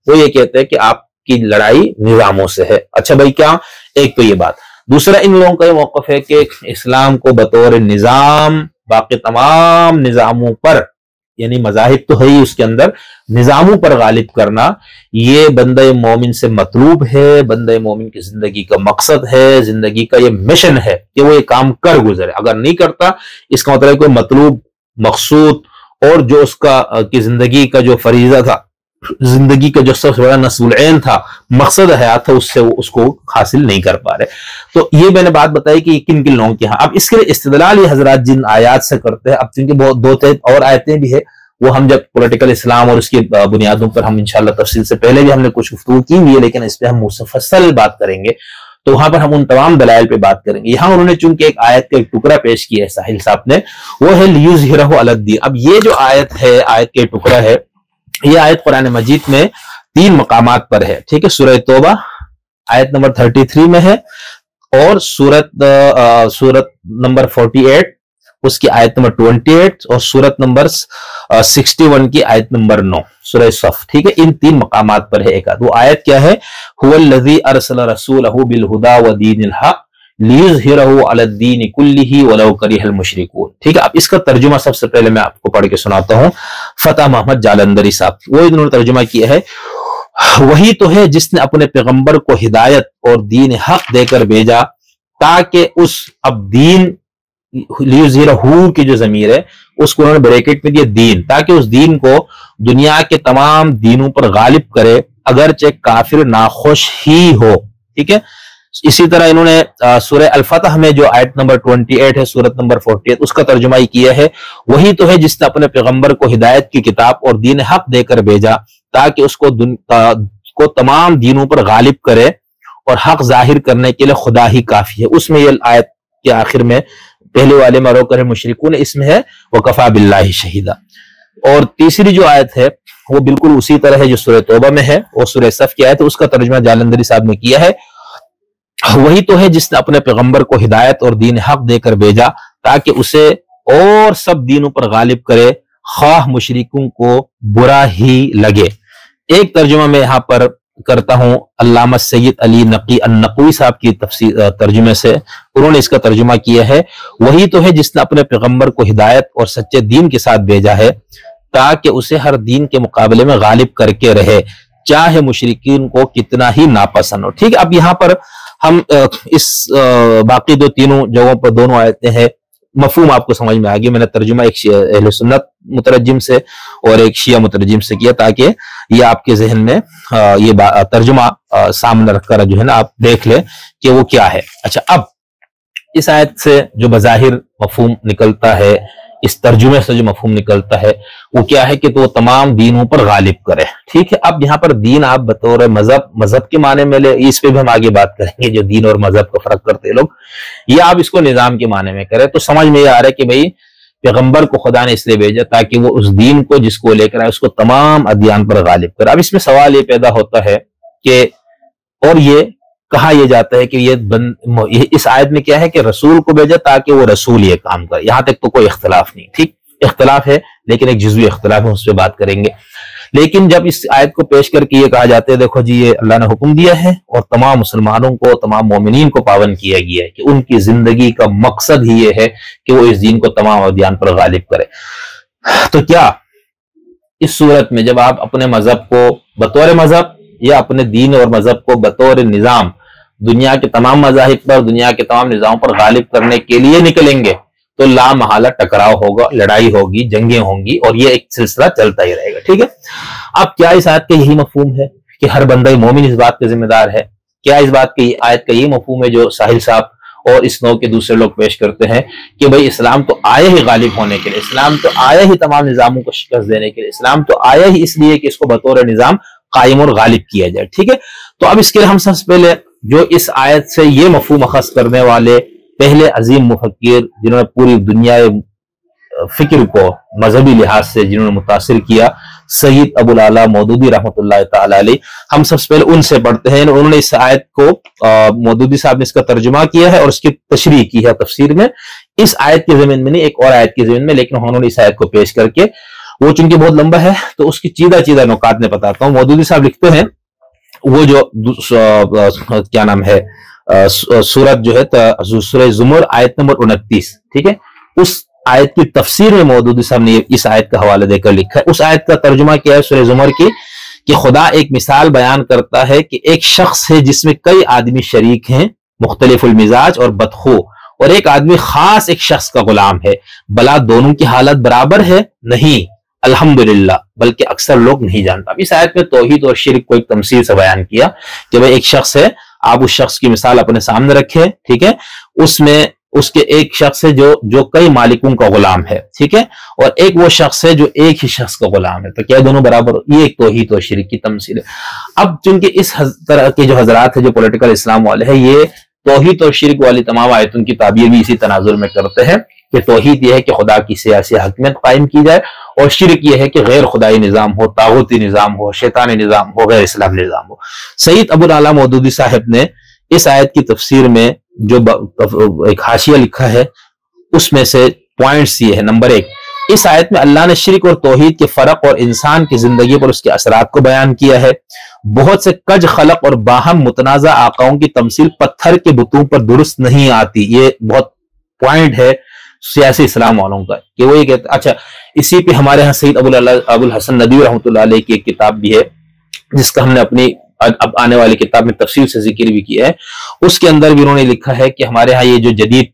Speaker 2: وہ یہ کہتے ہیں کہ آپ کی لڑائی نظاموں سے ہے. اچھا بھائی، کیا ایک تو یہ بات. دوسرا، ان لوگوں کا یہ موقف ہے کہ اسلام کو بطور نظام باقی تمام نظاموں پر، یعنی مذاہب تو ہے ہی اس کے اندر، نظاموں پر غالب کرنا، یہ بندہ مومن سے مطلوب ہے، بندہ مومن کی زندگی کا مقصد ہے، زندگی کا یہ مشن ہے کہ وہ یہ کام کر گزرے. اگر نہیں کرتا، اس کا مطلب کوئی مطلوب، مقصود، اور جو اس کا کی زندگی کا جو فریضہ تھا، زندگی کا جو سب سے بڑا نصب العین تھا، مقصد حیات تھا، اس سے وہ اس کو حاصل نہیں کر پا رہے. تو یہ میں نے بات بتائی کہ یہ کن کن لوگوں کے ہاں. اب اس کے لیے استدلال یہ حضرات جن آیات سے کرتے ہیں، اب چونکہ بہت 2 اور آیتیں بھی ہے، وہ ہم جب پولیٹیکل اسلام اور اس کی بنیادوں پر ہم انشاءاللہ تفصیل سے پہلے بھی ہم نے کچھ گفتگو کی ہوئی ہے، لیکن اس پہ ہم مفصل بات کریں گے، تو وہاں پر ہم ان تمام دلائل پہ بات کریں گے. یہاں انہوں نے چونکہ ایک آیت کا ایک ٹکڑا پیش کیا ہے ساحل صاحب نے، وہ ہے لیظہرہ علی الدین. اب یہ جو آیت ہے، آیت کا ٹکڑا ہے، یہ آیت قرآن مجید میں 3 مقامات پر ہے. ٹھیک ہے، سورہ توبہ آیت نمبر 33 میں ہے، اور سورت نمبر 48 اس کی آیت نمبر 28، اور سورت نمبر 61 کی آیت نمبر 9 سورہ صف. ٹھیک ہے، ان 3 مقامات پر ہے ایک آیت. وہ آیت کیا ہے؟ هو الذی ارسل رسولہ بالہدی ودین الحق لیظہرہ علی الدین کلہ ولو کرہ المشرکون. ٹھیک ہے، اب اس کا ترجمہ سب سے پہلے میں آپ کو پڑھ کے سناتا ہوں. فتح محمد جالندری صاحب، وہ انہوں نے ترجمہ کیا ہے، وہی تو ہے جس نے اپنے پیغمبر کو ہدایت اور دین حق دے کر بھیجا تاکہ اس، اب دین لیظہرہ کی جو ضمیر ہے اس کو انہوں نے بریکٹ میں دیا دین، تاکہ اس دین کو دنیا کے تمام دینوں پر غالب کرے اگرچہ کافر ناخوش ہی ہو. ٹھیک ہے، اسی طرح انہوں نے سورہ الفتح میں جو آیت نمبر 28 ہے، سورت نمبر 48، اس کا ترجمہ ہی کیا ہے، وہی تو ہے جس نے اپنے پیغمبر کو ہدایت کی کتاب اور دین حق دے کر بھیجا تاکہ اس کو تمام دینوں پر غالب کرے، اور حق ظاہر کرنے کے لیے خدا ہی کافی ہے. اس میں یہ آیت کے آخر میں پہلے والے میں رو کر مشرکون، اس میں ہے وَكَفَى بِاللَّهِ شَهِيدًا. اور تیسری جو آیت ہے وہ بالکل اسی طرح ہے جو سورہ توبہ میں ہے، اور سورہ صف کی آیت ہے، اس کا ترجمہ جالندری صاحب نے کیا ہے، وہی تو ہے جس نے اپنے پیغمبر کو ہدایت اور دین حق دے کر بھیجا تاکہ اسے اور سب دینوں پر غالب کرے، خواہ مشرکوں کو برا ہی لگے. ایک ترجمہ میں یہاں پر کرتا ہوں علامہ سید علی نقی النقوی صاحب کی ترجمے سے. انہوں نے اس کا ترجمہ کیا ہے، وہی تو ہے جس نے اپنے پیغمبر کو ہدایت اور سچے دین کے ساتھ بھیجا ہے تاکہ اسے ہر دین کے مقابلے میں غالب کر کے رہے، چاہے مشرکین کو کتنا ہی ناپسند ہو. ٹھیک ہے، اب یہاں پر ہم اس باقی دو تینوں جگہوں پر دونوں آیتیں ہیں، مفہوم آپ کو سمجھ میں آ گیا۔ میں نے ترجمہ ایک اہل سنت مترجم سے اور ایک شیعہ مترجم سے کیا تاکہ یہ آپ کے ذہن میں یہ ترجمہ سامنے رکھ کر جو ہے نا آپ دیکھ لیں کہ وہ کیا ہے۔ اچھا، اب اس آیت سے جو بظاہر مفہوم نکلتا ہے، اس ترجمے سے جو مفہوم نکلتا ہے وہ کیا ہے کہ تو وہ تمام دینوں پر غالب کرے، ٹھیک ہے۔ اب یہاں پر دین آپ بطور مذہب کے معنی میں لے، اس پہ بھی ہم آگے بات کریں گے، جو دین اور مذہب کا فرق کرتے ہیں لوگ، یا آپ اس کو نظام کے معنی میں کریں، تو سمجھ میں یہ آ رہا ہے کہ بھئی پیغمبر کو خدا نے اس لیے بھیجا تاکہ وہ اس دین کو جس کو لے کر آئے اس کو تمام ادیان پر غالب کرے۔ اب اس میں سوال یہ پیدا ہوتا ہے کہ اور یہ کہا یہ جاتا ہے کہ یہ اس آیت میں کیا ہے کہ رسول کو بھیجا تاکہ وہ رسول یہ کام کرے، یہاں تک تو کوئی اختلاف نہیں، ٹھیک، اختلاف ہے لیکن ایک جزوی اختلاف ہے، اس پہ بات کریں گے۔ لیکن جب اس آیت کو پیش کر کے یہ کہا جاتا ہے دیکھو جی یہ اللہ نے حکم دیا ہے اور تمام مسلمانوں کو، تمام مومنین کو پابند کیا گیا ہے کہ ان کی زندگی کا مقصد ہی یہ ہے کہ وہ اس دین کو تمام ادیان پر غالب کرے، تو کیا اس صورت میں جب آپ اپنے مذہب کو بطور مذہب یا اپنے دین اور مذہب کو بطور نظام دنیا کے تمام مذاہب پر، دنیا کے تمام نظاموں پر غالب کرنے کے لیے نکلیں گے تو لا محالہ ٹکراؤ ہوگا، لڑائی ہوگی، جنگیں ہوں گی اور یہ ایک سلسلہ چلتا ہی رہے گا، ٹھیک ہے۔ اب کیا اس آیت کا یہی مفہوم ہے کہ ہر بندہ مومن اس بات کا ذمہ دار ہے؟ کیا اس بات کی آیت کا یہی مفہوم ہے جو ساحل صاحب اور اس نوع کے دوسرے لوگ پیش کرتے ہیں کہ بھئی اسلام تو آیا ہی غالب ہونے کے لیے، اسلام تو آیا ہی تمام نظاموں کو شکست دینے کے لیے، اسلام تو آیا ہی اس لیے کہ اس کو بطور نظام قائم اور غالب کیا جائے، ٹھیک ہے۔ تو اب اس کے لیے ہم سب سے پہلے جو اس آیت سے یہ مفہوم اخذ کرنے والے پہلے عظیم مفکر جنہوں نے پوری دنیا فکر کو مذہبی لحاظ سے جنہوں نے متاثر کیا، سید ابو العلا مودودی رحمۃ اللہ تعالی علیہ، ہم سب سے پہلے ان سے پڑھتے ہیں۔ انہوں نے اس آیت کو مودودی صاحب نے اس کا ترجمہ کیا ہے اور اس کی تشریح کی ہے تفسیر میں، اس آیت کے ضمن میں نہیں، ایک اور آیت کے ضمن میں، لیکن انہوں نے اس آیت کو پیش کر کے، وہ چونکہ بہت لمبا ہے تو اس کی چیدہ نکات میں بتاتا ہوں۔ مودودی صاحب لکھتے ہیں وہ جو کیا نام ہے سورت جو ہے سورہ زمر آیت نمبر 29، ٹھیک ہے، اس آیت کی تفسیر میں مودودی صاحب نے اس آیت کا حوالہ دے کر لکھا ہے۔ اس آیت کا ترجمہ کیا ہے سورہ زمر کی کہ خدا ایک مثال بیان کرتا ہے کہ ایک شخص ہے جس میں کئی آدمی شریک ہیں، مختلف المزاج اور بدخو، اور ایک آدمی خاص ایک شخص کا غلام ہے، بلا دونوں کی حالت برابر ہے؟ نہیں، الحمدللہ، بلکہ اکثر لوگ نہیں جانتا۔ اس آیت میں توحید اور شرک کو ایک تمثیل سے بیان کیا کہ وہ ایک شخص ہے، آپ اس شخص کی مثال اپنے سامنے رکھیں، ٹھیک ہے، اس میں اس کے ایک شخص ہے جو کئی مالکوں کا غلام ہے، ٹھیک ہے، اور ایک وہ شخص ہے جو ایک ہی شخص کا غلام ہے، تو کیا دونوں برابر؟ یہ ایک توحید اور شرک کی تمثیل ہے۔ اب چونکہ اس طرح کے جو حضرات ہیں جو پولیٹیکل اسلام والے ہیں، یہ توحید اور شرک والی تمام آیتوں کی تعبیر بھی اسی تناظر میں کرتے ہیں کہ توحید یہ ہے کہ خدا کی سیاسی حاکمیت قائم کی جائے، اور شرک یہ ہے کہ غیر خدائی نظام ہو، طاغوتی نظام ہو، شیطانی نظام ہو، غیر اسلام نظام ہو۔ سید ابو العلا مودودی صاحب نے اس آیت کی تفسیر میں جو ایک حاشیہ لکھا ہے اس میں سے پوائنٹس یہ ہے۔ نمبر 1، اس آیت میں اللہ نے شرک اور توحید کے فرق اور انسان کی زندگی پر اس کے اثرات کو بیان کیا ہے۔ بہت سے کج خلق اور باہم متنازع آقاؤں کی تمثیل پتھر کے بتوں پر درست نہیں آتی۔ یہ بہت پوائنٹ ہے سیاسی اسلام والوں کا کہ وہ یہ کہتے ہیں۔ اچھا، اسی پہ ہمارے ہاں سید ابو الحسن ندوی رحمۃ اللہ علیہ کی ایک کتاب بھی ہے جس کا ہم نے اپنی اب آنے والی کتاب میں تفصیل سے ذکر بھی کیا ہے، اس کے اندر بھی انہوں نے لکھا ہے کہ ہمارے ہاں یہ جو جدید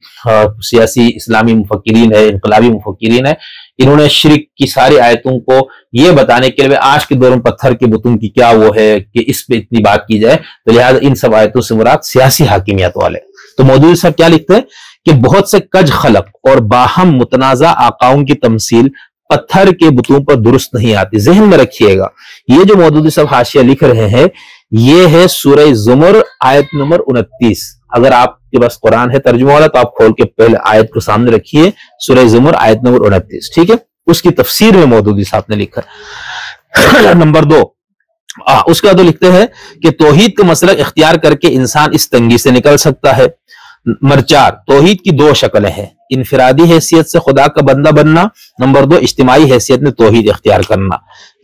Speaker 2: سیاسی اسلامی مفکرین ہے، انقلابی مفکرین ہے، انہوں نے شرک کی ساری آیتوں کو یہ بتانے کے لیے آج کے دور میں پتھر کے بتوں کی کیا وہ ہے کہ اس پہ اتنی بات کی جائے، تو لہٰذا ان سب آیتوں سے مراد سیاسی حاکمیت والے۔ تو مودودی صاحب کیا لکھتے ہیں کہ بہت سے کج خلق اور باہم متنازع آقاؤں کی تمثیل پتھر کے بتوں پر درست نہیں آتی۔ ذہن میں رکھیے گا، یہ جو مودودی صاحب حاشیہ لکھ رہے ہیں یہ ہے سورہ زمر آیت نمبر 29۔ اگر آپ کے پاس قرآن ہے ترجمہ والا تو آپ کھول کے پہلے آیت کو سامنے رکھیے، سورہ زمر آیت نمبر 29، ٹھیک ہے، اس کی تفسیر میں مودودی صاحب نے لکھا ہے۔ نمبر 2، اس کا تو لکھتے ہیں کہ توحید کا مسلک اختیار کر کے انسان اس تنگی سے نکل سکتا ہے۔ نمبر 4، توحید کی 2 شکلیں ہیں، انفرادی حیثیت سے خدا کا بندہ بننا، نمبر 2 اجتماعی حیثیت میں توحید اختیار کرنا۔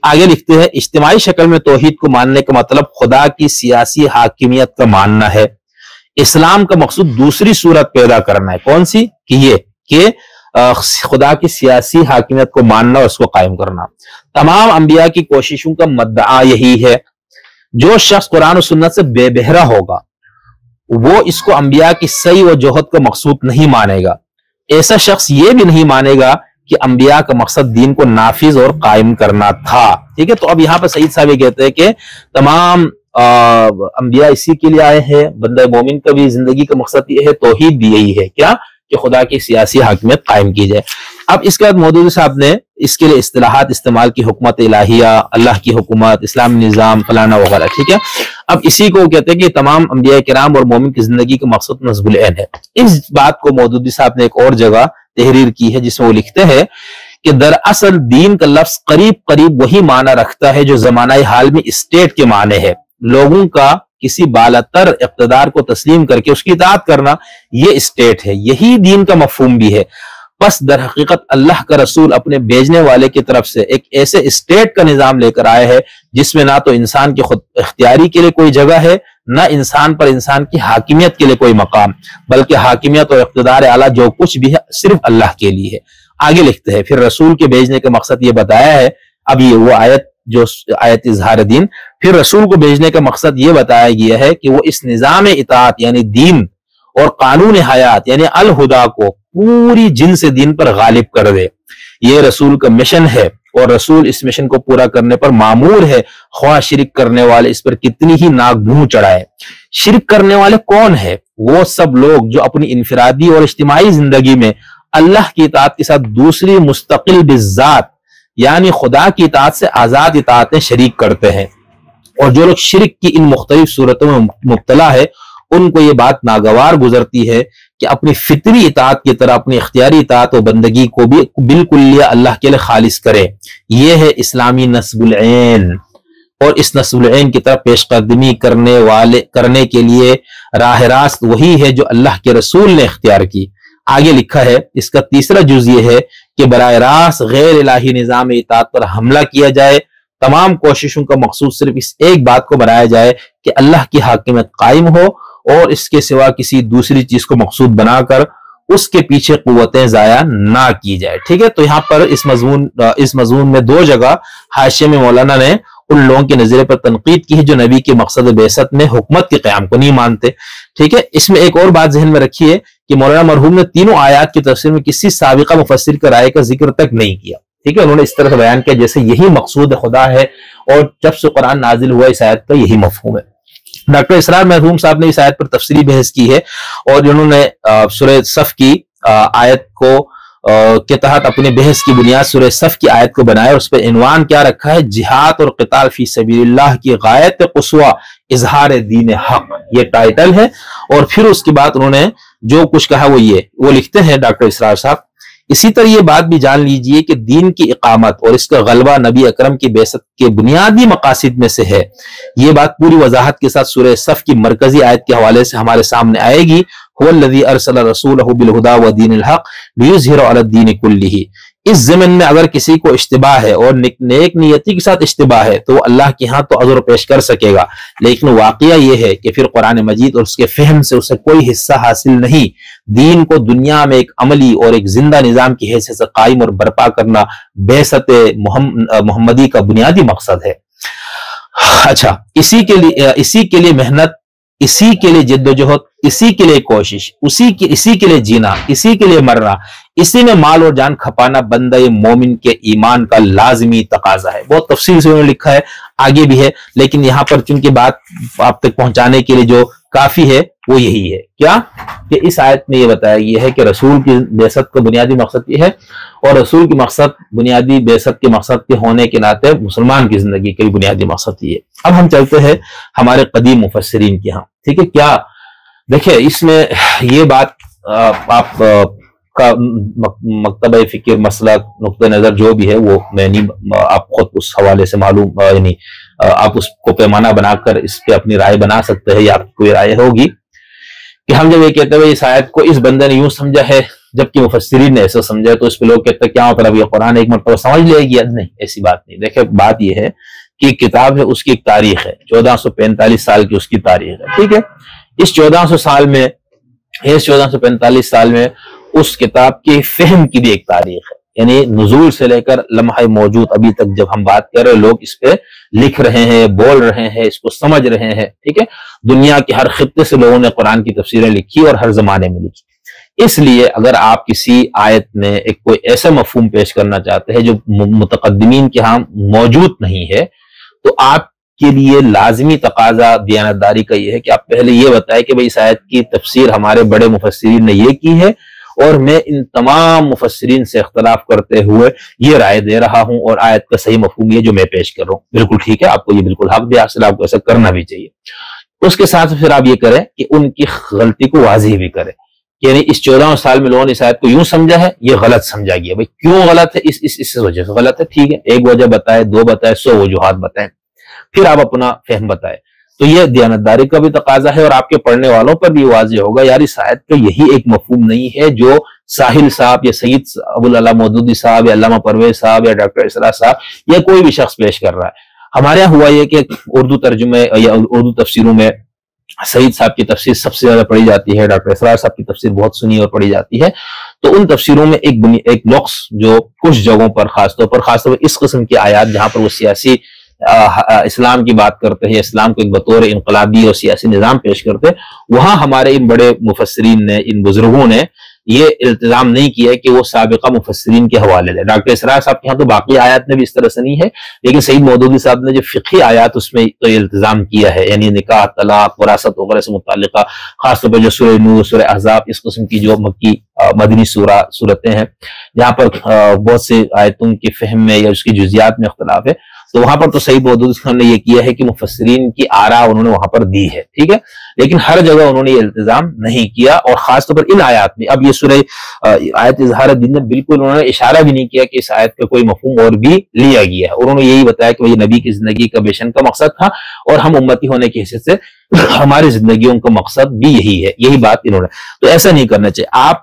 Speaker 2: آگے لکھتے ہیں اجتماعی شکل میں توحید کو ماننے کا مطلب خدا کی سیاسی حاکمیت کا ماننا ہے۔ اسلام کا مقصود دوسری صورت پیدا کرنا ہے، کون سی؟ کہ یہ کہ خدا کی سیاسی حاکمیت کو ماننا اور اس کو قائم کرنا۔ تمام انبیاء کی کوششوں کا مدعا یہی ہے۔ جو شخص قرآن و سنت سے بے بہرا ہوگا وہ اس کو انبیاء کی سعی و جہد کا مقصود نہیں مانے گا۔ ایسا شخص یہ بھی نہیں مانے گا کہ انبیاء کا مقصد دین کو نافذ اور قائم کرنا تھا۔ ٹھیک ہے، تو اب یہاں پر سعید صاحب یہ کہتے ہیں کہ تمام انبیاء اسی کے لیے آئے ہیں، بندہ مومن کا بھی زندگی کا مقصد یہ ہے، توحید بھی یہی ہے، کیا کہ خدا کی سیاسی حاکمیت قائم کی جائے۔ اب اس کے بعد مودودی صاحب نے اس کے لیے اصطلاحات استعمال کی، حکمت الہیہ، اللہ کی حکومت، اسلامی نظام، فلانا وغیرہ۔ ٹھیک ہے، اب اسی کو کہتے ہیں کہ تمام انبیاء کرام اور مومن کی زندگی کا مقصد نصب العین ہے۔ اس بات کو مودودی صاحب نے ایک اور جگہ تحریر کی ہے جس میں وہ لکھتے ہیں کہ دراصل دین کا لفظ قریب قریب وہی معنی رکھتا ہے جو زمانہ حال میں اسٹیٹ کے معنی ہے۔ لوگوں کا کسی بالاتر اقتدار کو تسلیم کر کے اس کی اطاعت کرنا، یہ اسٹیٹ ہے، یہی دین کا مفہوم بھی ہے۔ پس در حقیقت اللہ کا رسول اپنے بھیجنے والے کی طرف سے ایک ایسے اسٹیٹ کا نظام لے کر آئے ہے جس میں نہ تو انسان کی خود اختیاری کے لیے کوئی جگہ ہے، نہ انسان پر انسان کی حاکمیت کے لیے کوئی مقام، بلکہ حاکمیت اور اقتدار اعلیٰ جو کچھ بھی ہے صرف اللہ کے لیے ہے۔ آگے لکھتے ہیں، پھر رسول کے بھیجنے کا مقصد یہ بتایا ہے، اب یہ وہ آیت جو آیت اظہار دین، پھر رسول کو بھیجنے کا مقصد یہ بتایا گیا ہے کہ وہ اس نظام اطاعت یعنی دین اور قانون حیات یعنی الہدا کو پوری جن سے دین پر غالب کر دے۔ یہ رسول کا مشن ہے اور رسول اس مشن کو پورا کرنے پر مامور ہے، خواہ شرک کرنے والے اس پر کتنی ہی ناک بھوں چڑھائے۔ شرک کرنے والے کون ہے؟ وہ سب لوگ جو اپنی انفرادی اور اجتماعی زندگی میں اللہ کی اطاعت کے ساتھ دوسری مستقل بالذات یعنی خدا کی اطاعت سے آزاد اطاعتیں شریک کرتے ہیں، اور جو لوگ شرک کی ان مختلف صورتوں میں مبتلا ہے ان کو یہ بات ناگوار گزرتی ہے کہ اپنی فطری اطاعت کی طرح اپنی اختیاری اطاعت و بندگی کو بھی بالکل اللہ کے لیے خالص کرے۔ یہ ہے اسلامی نصب العین، اور اس نصب العین کی طرف پیش قدمی کرنے کے لیے راہ راست وہی ہے جو اللہ کے رسول نے اختیار کی۔ آگے لکھا ہے، اس کا تیسرا جز یہ ہے کہ براہ راست غیر الہی نظام اطاعت پر حملہ کیا جائے۔ تمام کوششوں کا مقصود صرف اس ایک بات کو بنایا جائے کہ اللہ کی حاکمیت قائم ہو، اور اس کے سوا کسی دوسری چیز کو مقصود بنا کر اس کے پیچھے قوتیں ضائع نہ کی جائے۔ ٹھیک ہے، تو یہاں پر اس مضمون میں دو جگہ حاشیے میں مولانا نے ان لوگوں کے نظریے پر تنقید کی ہے جو نبی کے مقصد بعثت میں حکومت کے قیام کو نہیں مانتے۔ ٹھیک ہے، اس میں ایک اور بات ذہن میں رکھیے کہ مولانا مرحوم نے تینوں آیات کی تفسیر میں کسی سابقہ مفسر کا رائے کا ذکر تک نہیں کیا۔ ٹھیک ہے، انہوں نے اس طرح سے بیان کیا جیسے یہی مقصود خدا ہے اور جب سے قرآن نازل ہوا اس آیت کا یہی مفہوم ہے۔ ڈاکٹر اسرار مرحوم صاحب نے اس آیت پر تفصیلی بحث کی ہے، اور انہوں نے سورہ صف کی آیت کو کے تحت اپنے بحث کی بنیاد سورہ صف کی آیت کو بنایا، اور اس پہ عنوان کیا رکھا ہے؟ جہاد اور قتال فی سبیل اللہ کی غایت قصوی اظہار دین حق، یہ ٹائٹل ہے۔ اور پھر اس کے بعد انہوں نے جو کچھ کہا وہ لکھتے ہیں ڈاکٹر اسرار صاحب، اسی طرح یہ بات بھی جان لیجئے کہ دین کی اقامت اور اس کا غلبہ نبی اکرم کی بعثت کے بنیادی مقاصد میں سے ہے۔ یہ بات پوری وضاحت کے ساتھ سورہ صف کی مرکزی آیت کے حوالے سے ہمارے سامنے آئے گی، هو الذی ارسل رسولہ بالہدی ودین الحق لیظہرہ علی الدین کلہ۔ اس ضمن میں اگر کسی کو اشتباہ ہے اور نیک نیتی کے ساتھ اشتباہ ہے تو وہ اللہ کے ہاں تو عذر پیش کر سکے گا، لیکن واقعہ یہ ہے کہ پھر قرآن مجید اور اس کے فہم سے اسے کوئی حصہ حاصل نہیں۔ دین کو دنیا میں ایک عملی اور ایک زندہ نظام کی حیثیت سے قائم اور برپا کرنا بعثت محمدی کا بنیادی مقصد ہے۔ اچھا، اسی کے لیے محنت، اسی کے لیے جد و جہد، اسی کے لیے کوشش، اسی کے لیے جینا، اسی کے لیے مرنا، اسی میں مال اور جان کھپانا بندہ مومن کے ایمان کا لازمی تقاضا ہے۔ بہت تفصیل سے انہوں نے لکھا ہے، آگے بھی ہے، لیکن یہاں پر چونکہ بات آپ تک پہنچانے کے لیے جو کافی ہے وہ یہی ہے کیا کہ اس آیت میں یہ بتایا گیا ہے کہ رسول کی بعثت کا بنیادی مقصد یہ ہے، اور رسول کی بنیادی بعثت کے مقصد کے ہونے کے ناطے مسلمان کی زندگی کا بھی بنیادی مقصد یہ ہے۔ اب ہم چلتے ہیں ہمارے قدیم مفسرین کے ہاں۔ ٹھیک ہے، کیا دیکھیں اس میں یہ بات آپ کا مکتبہ فکر مسلک نقطہ نظر جو بھی ہے وہ میں نہیں، آپ خود اس حوالے سے معلوم یعنی آپ اس کو پیمانہ بنا کر اس پہ اپنی رائے بنا سکتے ہیں، یا آپ کوئی رائے ہوگی کہ ہم جب یہ کہتے ہیں اس آیت کو اس بندے نے یوں سمجھا ہے جبکہ مفسرین نے ایسا سمجھا ہے، تو اس پہ لوگ کہتے ہیں کیا مطلب یہ قرآن ایک مرتبہ سمجھ لے گی؟ نہیں، ایسی بات نہیں۔ دیکھیں بات یہ ہے کہ کتاب ہے، اس کی ایک تاریخ ہے، 1445 سال کی اس کی تاریخ ہے۔ ٹھیک ہے، اس 1445 سال میں اس کتاب کے فہم کی بھی ایک تاریخ ہے۔ یعنی نزول سے لے کر لمحہ موجود ابھی تک جب ہم بات کر رہے ہیں، لوگ اس پہ لکھ رہے ہیں، بول رہے ہیں، اس کو سمجھ رہے ہیں، ٹھیک ہے. دنیا کے ہر خطے سے لوگوں نے قرآن کی تفسیریں لکھی اور ہر زمانے میں لکھی. اس لیے اگر آپ کسی آیت میں ایک کوئی ایسا مفہوم پیش کرنا چاہتے ہیں جو متقدمین کے ہاں موجود نہیں ہے، تو آپ کے لیے لازمی تقاضا دیانتداری کا یہ ہے کہ آپ پہلے یہ بتائیں کہ بھئی اس آیت کی تفسیر ہمارے بڑے مفسرین نے یہ کی ہے، اور میں ان تمام مفسرین سے اختلاف کرتے ہوئے یہ رائے دے رہا ہوں، اور آیت کا صحیح مفہوم یہ جو میں پیش کر رہا ہوں. بالکل ٹھیک ہے، آپ کو یہ بالکل حق بھی حاصل، آپ کو ایسا کرنا بھی چاہیے. اس کے ساتھ پھر آپ یہ کریں کہ ان کی غلطی کو واضح بھی کریں. یعنی اس 14 سال میں لوگوں نے اس آیت کو یوں سمجھا ہے، یہ غلط سمجھا گیا. بھئی کیوں غلط ہے؟ اس وجہ سے غلط ہے. ٹھیک ہے، ایک وجہ بتائے، دو بتائے، 100 وجوہات بتائیں، پھر آپ اپنا فہم بتائیں. تو یہ دیانتداری کا بھی تقاضا ہے، اور آپ کے پڑھنے والوں پر بھی واضح ہوگا یار اس آیت کا یہی ایک مفہوم نہیں ہے جو ساحل صاحب یا سید ابوالعلا مودودی صاحب یا علامہ پرویز صاحب یا ڈاکٹر اسرا صاحب یا کوئی بھی شخص پیش کر رہا ہے. ہمارے یہاں ہوا یہ کہ اردو ترجمے یا اردو تفسیروں میں سعید صاحب کی تفسیر سب سے زیادہ پڑھی جاتی ہے، ڈاکٹر اسرار صاحب کی تفسیر بہت سنی اور پڑھی جاتی ہے. تو ان تفسیروں میں ایک نقص جو کچھ جگہوں پر خاص طور پر اس قسم کی آیات جہاں پر وہ سیاسی اسلام کی بات کرتے ہیں، اسلام کو ایک بطور انقلابی اور سیاسی نظام پیش کرتے ہیں، وہاں ہمارے ان بڑے مفسرین نے، ان بزرگوں نے یہ التزام نہیں کیا کہ وہ سابقہ مفسرین کے حوالے دے. ڈاکٹر اسرار صاحب کے ہاں تو باقی آیات میں بھی اس طرح سے نہیں ہے، لیکن سعید مودودی صاحب نے جو فقہی آیات اس میں تو یہ التزام کیا ہے، یعنی نکاح، طلاق، وراثت وغیرہ سے متعلقہ، خاص طور پر جو سورہ نور، سورہ احزاب، اس قسم کی جو مکی مدنی صورتیں ہیں جہاں پر بہت سے آیتوں کے فہم میں یا اس کی جزیات میں اختلاف ہے، تو وہاں پر تو سعید مودودی صاحب نے یہ کیا ہے کہ مفسرین کی آراء انہوں نے وہاں پر دی ہے. ٹھیک ہے، لیکن ہر جگہ انہوں نے یہ التزام نہیں کیا، اور خاص طور پر ان آیات میں. اب یہ سورہ آیت اظہار دین میں بالکل انہوں نے اشارہ بھی نہیں کیا کہ اس آیت کا کوئی مفہوم اور بھی لیا گیا ہے. انہوں نے یہی بتایا کہ یہ نبی کی زندگی کا بیشن کا مقصد تھا، اور ہم امتی ہونے کی حیثیت سے ہماری زندگیوں کا مقصد بھی یہی ہے. یہی بات انہوں نے. تو ایسا نہیں کرنا چاہیے. آپ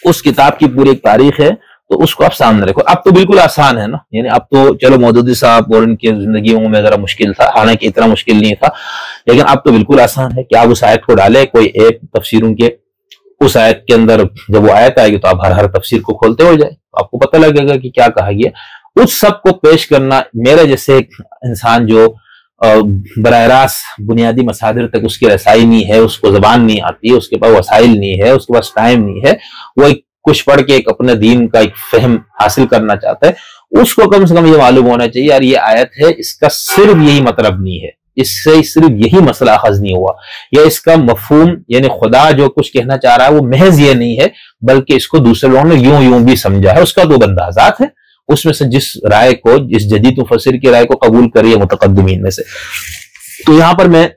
Speaker 2: اس کتاب کی پوری ایک تاریخ ہے تو اس کو آپ سامنے رکھو. اب تو بالکل آسان ہے نا، یعنی اب تو چلو مودودی صاحب اور ان کی زندگیوں میں ذرا مشکل تھا، حالانکہ اتنا مشکل نہیں تھا، لیکن اب تو بالکل آسان ہے کہ آپ اس آیت کو ڈالیں کوئی ایک تفسیروں کے، اس آیت کے اندر جب وہ آیت آئے گی تو آپ ہر تفسیر کو کھولتے ہو جائے، آپ کو پتہ لگے گا کہ کیا کہا گیا. اس سب کو پیش کرنا میرے جیسے ایک انسان جو براہ راست بنیادی مصادر تک اس کی رسائی نہیں ہے، اس کو زبان نہیں آتی ہے، اس کے پاس وسائل نہیں ہے، اس کے پاس ٹائم نہیں ہے، وہ ایک کچھ پڑھ کے ایک اپنے دین کا ایک فہم حاصل کرنا چاہتا ہے، اس کو کم سے کم یہ معلوم ہونا چاہیے یار یہ آیت ہے، اس کا صرف یہی مطلب نہیں ہے، اس سے صرف یہی مسئلہ اخذ نہیں ہوا، یا اس کا مفہوم یعنی خدا جو کچھ کہنا چاہ رہا ہے وہ محض یہ نہیں ہے، بلکہ اس کو دوسرے لوگوں نے یوں بھی سمجھا ہے. اس کا تو اندازات ہے، اس میں سے جس رائے کو، جس جدید مفسر کی رائے کو قبول کریے متقدمین میں سے. تو یہاں پر میں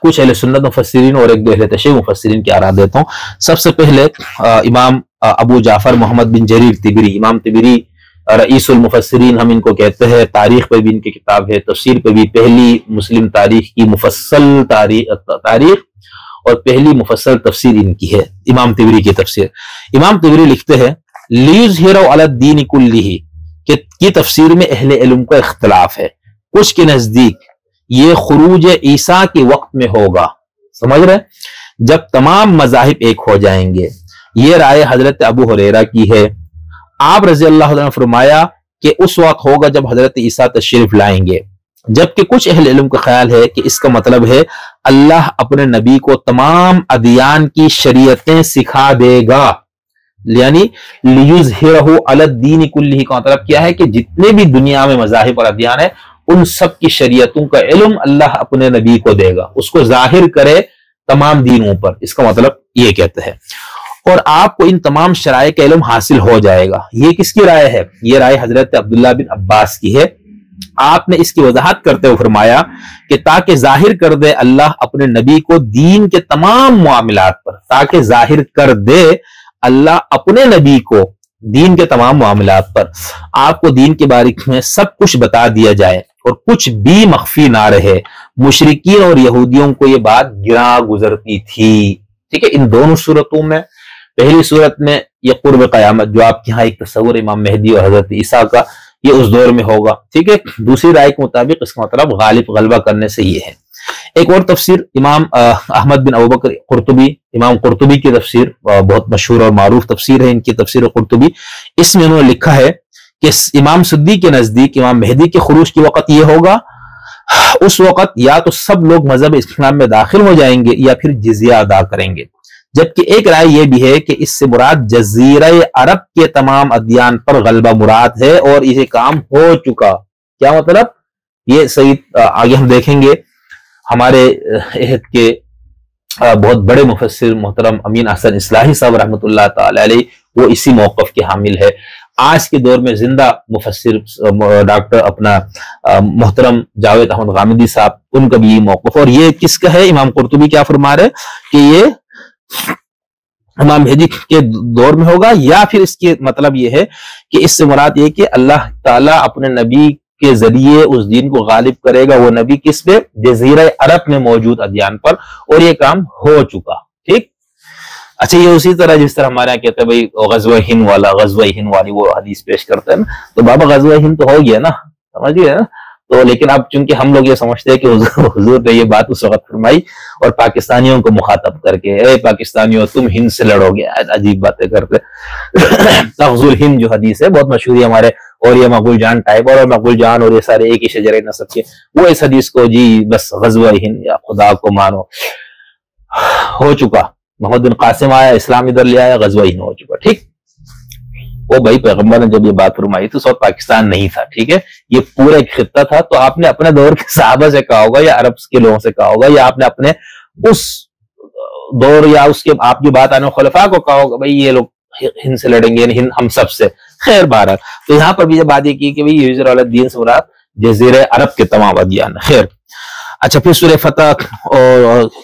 Speaker 2: کچھ اہل سنت مفسرین اور ایک دو اہل تشیع مفسرین کی آراء دیتا ہوں. سب سے پہلے امام ابو جعفر محمد بن جریر طبری، امام طبری رئیس المفسرین ہم ان کو کہتے ہیں. تاریخ پہ بھی ان کی کتاب ہے، تفسیر پہ بھی، پہلی مسلم تاریخ کی مفصل تاریخ اور پہلی مفصل تفسیر ان کی ہے، امام طبری کی تفسیر. امام طبری لکھتے ہیں لیظہروا علی الدین کلہ، کہ کی تفسیر میں اہل علم کا اختلاف ہے. کچھ کے نزدیک یہ خروج عیسیٰ کے وقت میں ہوگا، سمجھ رہے، جب تمام مذاہب ایک ہو جائیں گے. یہ رائے حضرت ابو ہریرہ کی ہے. آپ رضی اللہ عنہ نے فرمایا کہ اس وقت ہوگا جب حضرت عیسیٰ تشریف لائیں گے. جبکہ کچھ اہل علم کا خیال ہے کہ اس کا مطلب ہے اللہ اپنے نبی کو تمام ادیان کی شریعتیں سکھا دے گا. یعنی لیظہرہ علی الدین کلہ کا مطلب کیا ہے کہ جتنے بھی دنیا میں مذاہب اور ادیان ہیں ان سب کی شریعتوں کا علم اللہ اپنے نبی کو دے گا، اس کو ظاہر کرے تمام دینوں پر. اس کا مطلب یہ کہتے ہیں. اور آپ کو ان تمام شرائع کا علم حاصل ہو جائے گا. یہ کس کی رائے ہے؟ یہ رائے حضرت عبداللہ بن عباس کی ہے. آپ نے اس کی وضاحت کرتے ہوئے فرمایا کہ تاکہ ظاہر کر دے اللہ اپنے نبی کو دین کے تمام معاملات پر، تاکہ ظاہر کر دے اللہ اپنے نبی کو دین کے تمام معاملات پر، آپ کو دین کے بارے میں سب کچھ بتا دیا جائے اور کچھ بھی مخفی نہ رہے. مشرکین اور یہودیوں کو یہ بات گراں گزرتی تھی. ٹھیک ہے، ان دونوں صورتوں میں، پہلی صورت میں یہ قرب قیامت جو آپ کے ہاں ایک تصور امام مہدی اور حضرت عیسیٰ کا، یہ اس دور میں ہوگا. ٹھیک ہے، دوسری رائے کے مطابق اس کا مطلب غالب غلبہ کرنے سے یہ ہے. ایک اور تفسیر امام احمد بن ابوبکر قرطبی، امام قرطبی کی تفسیر بہت مشہور اور معروف تفسیر ہے ان کی تفسیر قرطبی، اس میں انہوں نے لکھا ہے کہ امام صدیق کے نزدیک امام مہدی کے خروج کی وقت یہ ہوگا، اس وقت یا تو سب لوگ مذہب اسلام میں داخل ہو جائیں گے یا پھر جزیہ ادا کریں گے، جبکہ ایک رائے یہ بھی ہے کہ اس سے مراد جزیرہ عرب کے تمام ادیان پر غلبہ مراد ہے اور یہ کام ہو چکا۔ کیا مطلب؟ یہ صحیح آگے ہم دیکھیں گے۔ ہمارے عہد کے بہت بڑے مفسر محترم امین احسن اصلاحی صاحب رحمۃ اللہ تعالی علیہ وہ اسی موقف کے حامل ہے۔ آج کے دور میں زندہ مفسر ڈاکٹر اپنا محترم جاوید احمد غامدی صاحب، ان کا بھی یہ موقف، اور یہ کس کا ہے؟ امام قرطبی کیا فرما رہے کہ یہ امام مہدی کے دور میں ہوگا، یا پھر اس کے مطلب یہ ہے کہ اس سے مراد یہ کہ اللہ تعالیٰ اپنے نبی کے ذریعے اس دین کو غالب کرے گا، وہ نبی کس پہ؟ جزیرہ عرب میں موجود ادیان پر، اور یہ کام ہو چکا۔ ٹھیک، اچھا یہ اسی طرح جس طرح ہمارے یہاں کہتے ہیں بھائی غزوہ ہند والی وہ حدیث پیش کرتے ہیں نا، تو بابا غزوہ ہند تو ہو گیا نا، سمجھ گئے نا؟ تو لیکن اب چونکہ ہم لوگ یہ سمجھتے ہیں کہ حضور نے یہ بات اس وقت فرمائی اور پاکستانیوں کو مخاطب کر کے، اے پاکستانیوں تم ہند سے لڑو گے، عجیب باتیں کرتے۔ تغزو الہند جو حدیث ہے بہت مشہور ہے ہمارے، اور یہ مغول جان ٹائپ، اور مغول جان اور یہ سارے ایک ہی شجرے نسب کے، وہ اس حدیث کو جی بس غزوہ ہند یا خدا کو مانو، ہو چکا۔ محمد بن قاسم آیا، اسلام ادھر لے آیا، غزوہ ہند ہو چکا۔ ٹھیک، وہ بھائی پیغمبر نے جب یہ بات فرمائی تو سب پاکستان نہیں تھا، ٹھیک ہے، یہ پورا ایک خطہ تھا، تو آپ نے اپنے دور کے صحابہ سے کہا ہوگا یا عرب کے لوگوں سے کہا ہوگا، یا آپ نے اپنے اس دور یا اس کے آپ کی بات آنے خلفاء کو کہا ہوگا بھائی یہ لوگ ہند سے لڑیں گے، ہند ہم سب سے۔ خیر بہرحال تو یہاں پر بھی یہ بات یہ کی کہ بھائی یوزر والا دین سے مراد جزیرہ عرب کے تمام ادیان۔ خیر، اچھا پھر سورہ فتح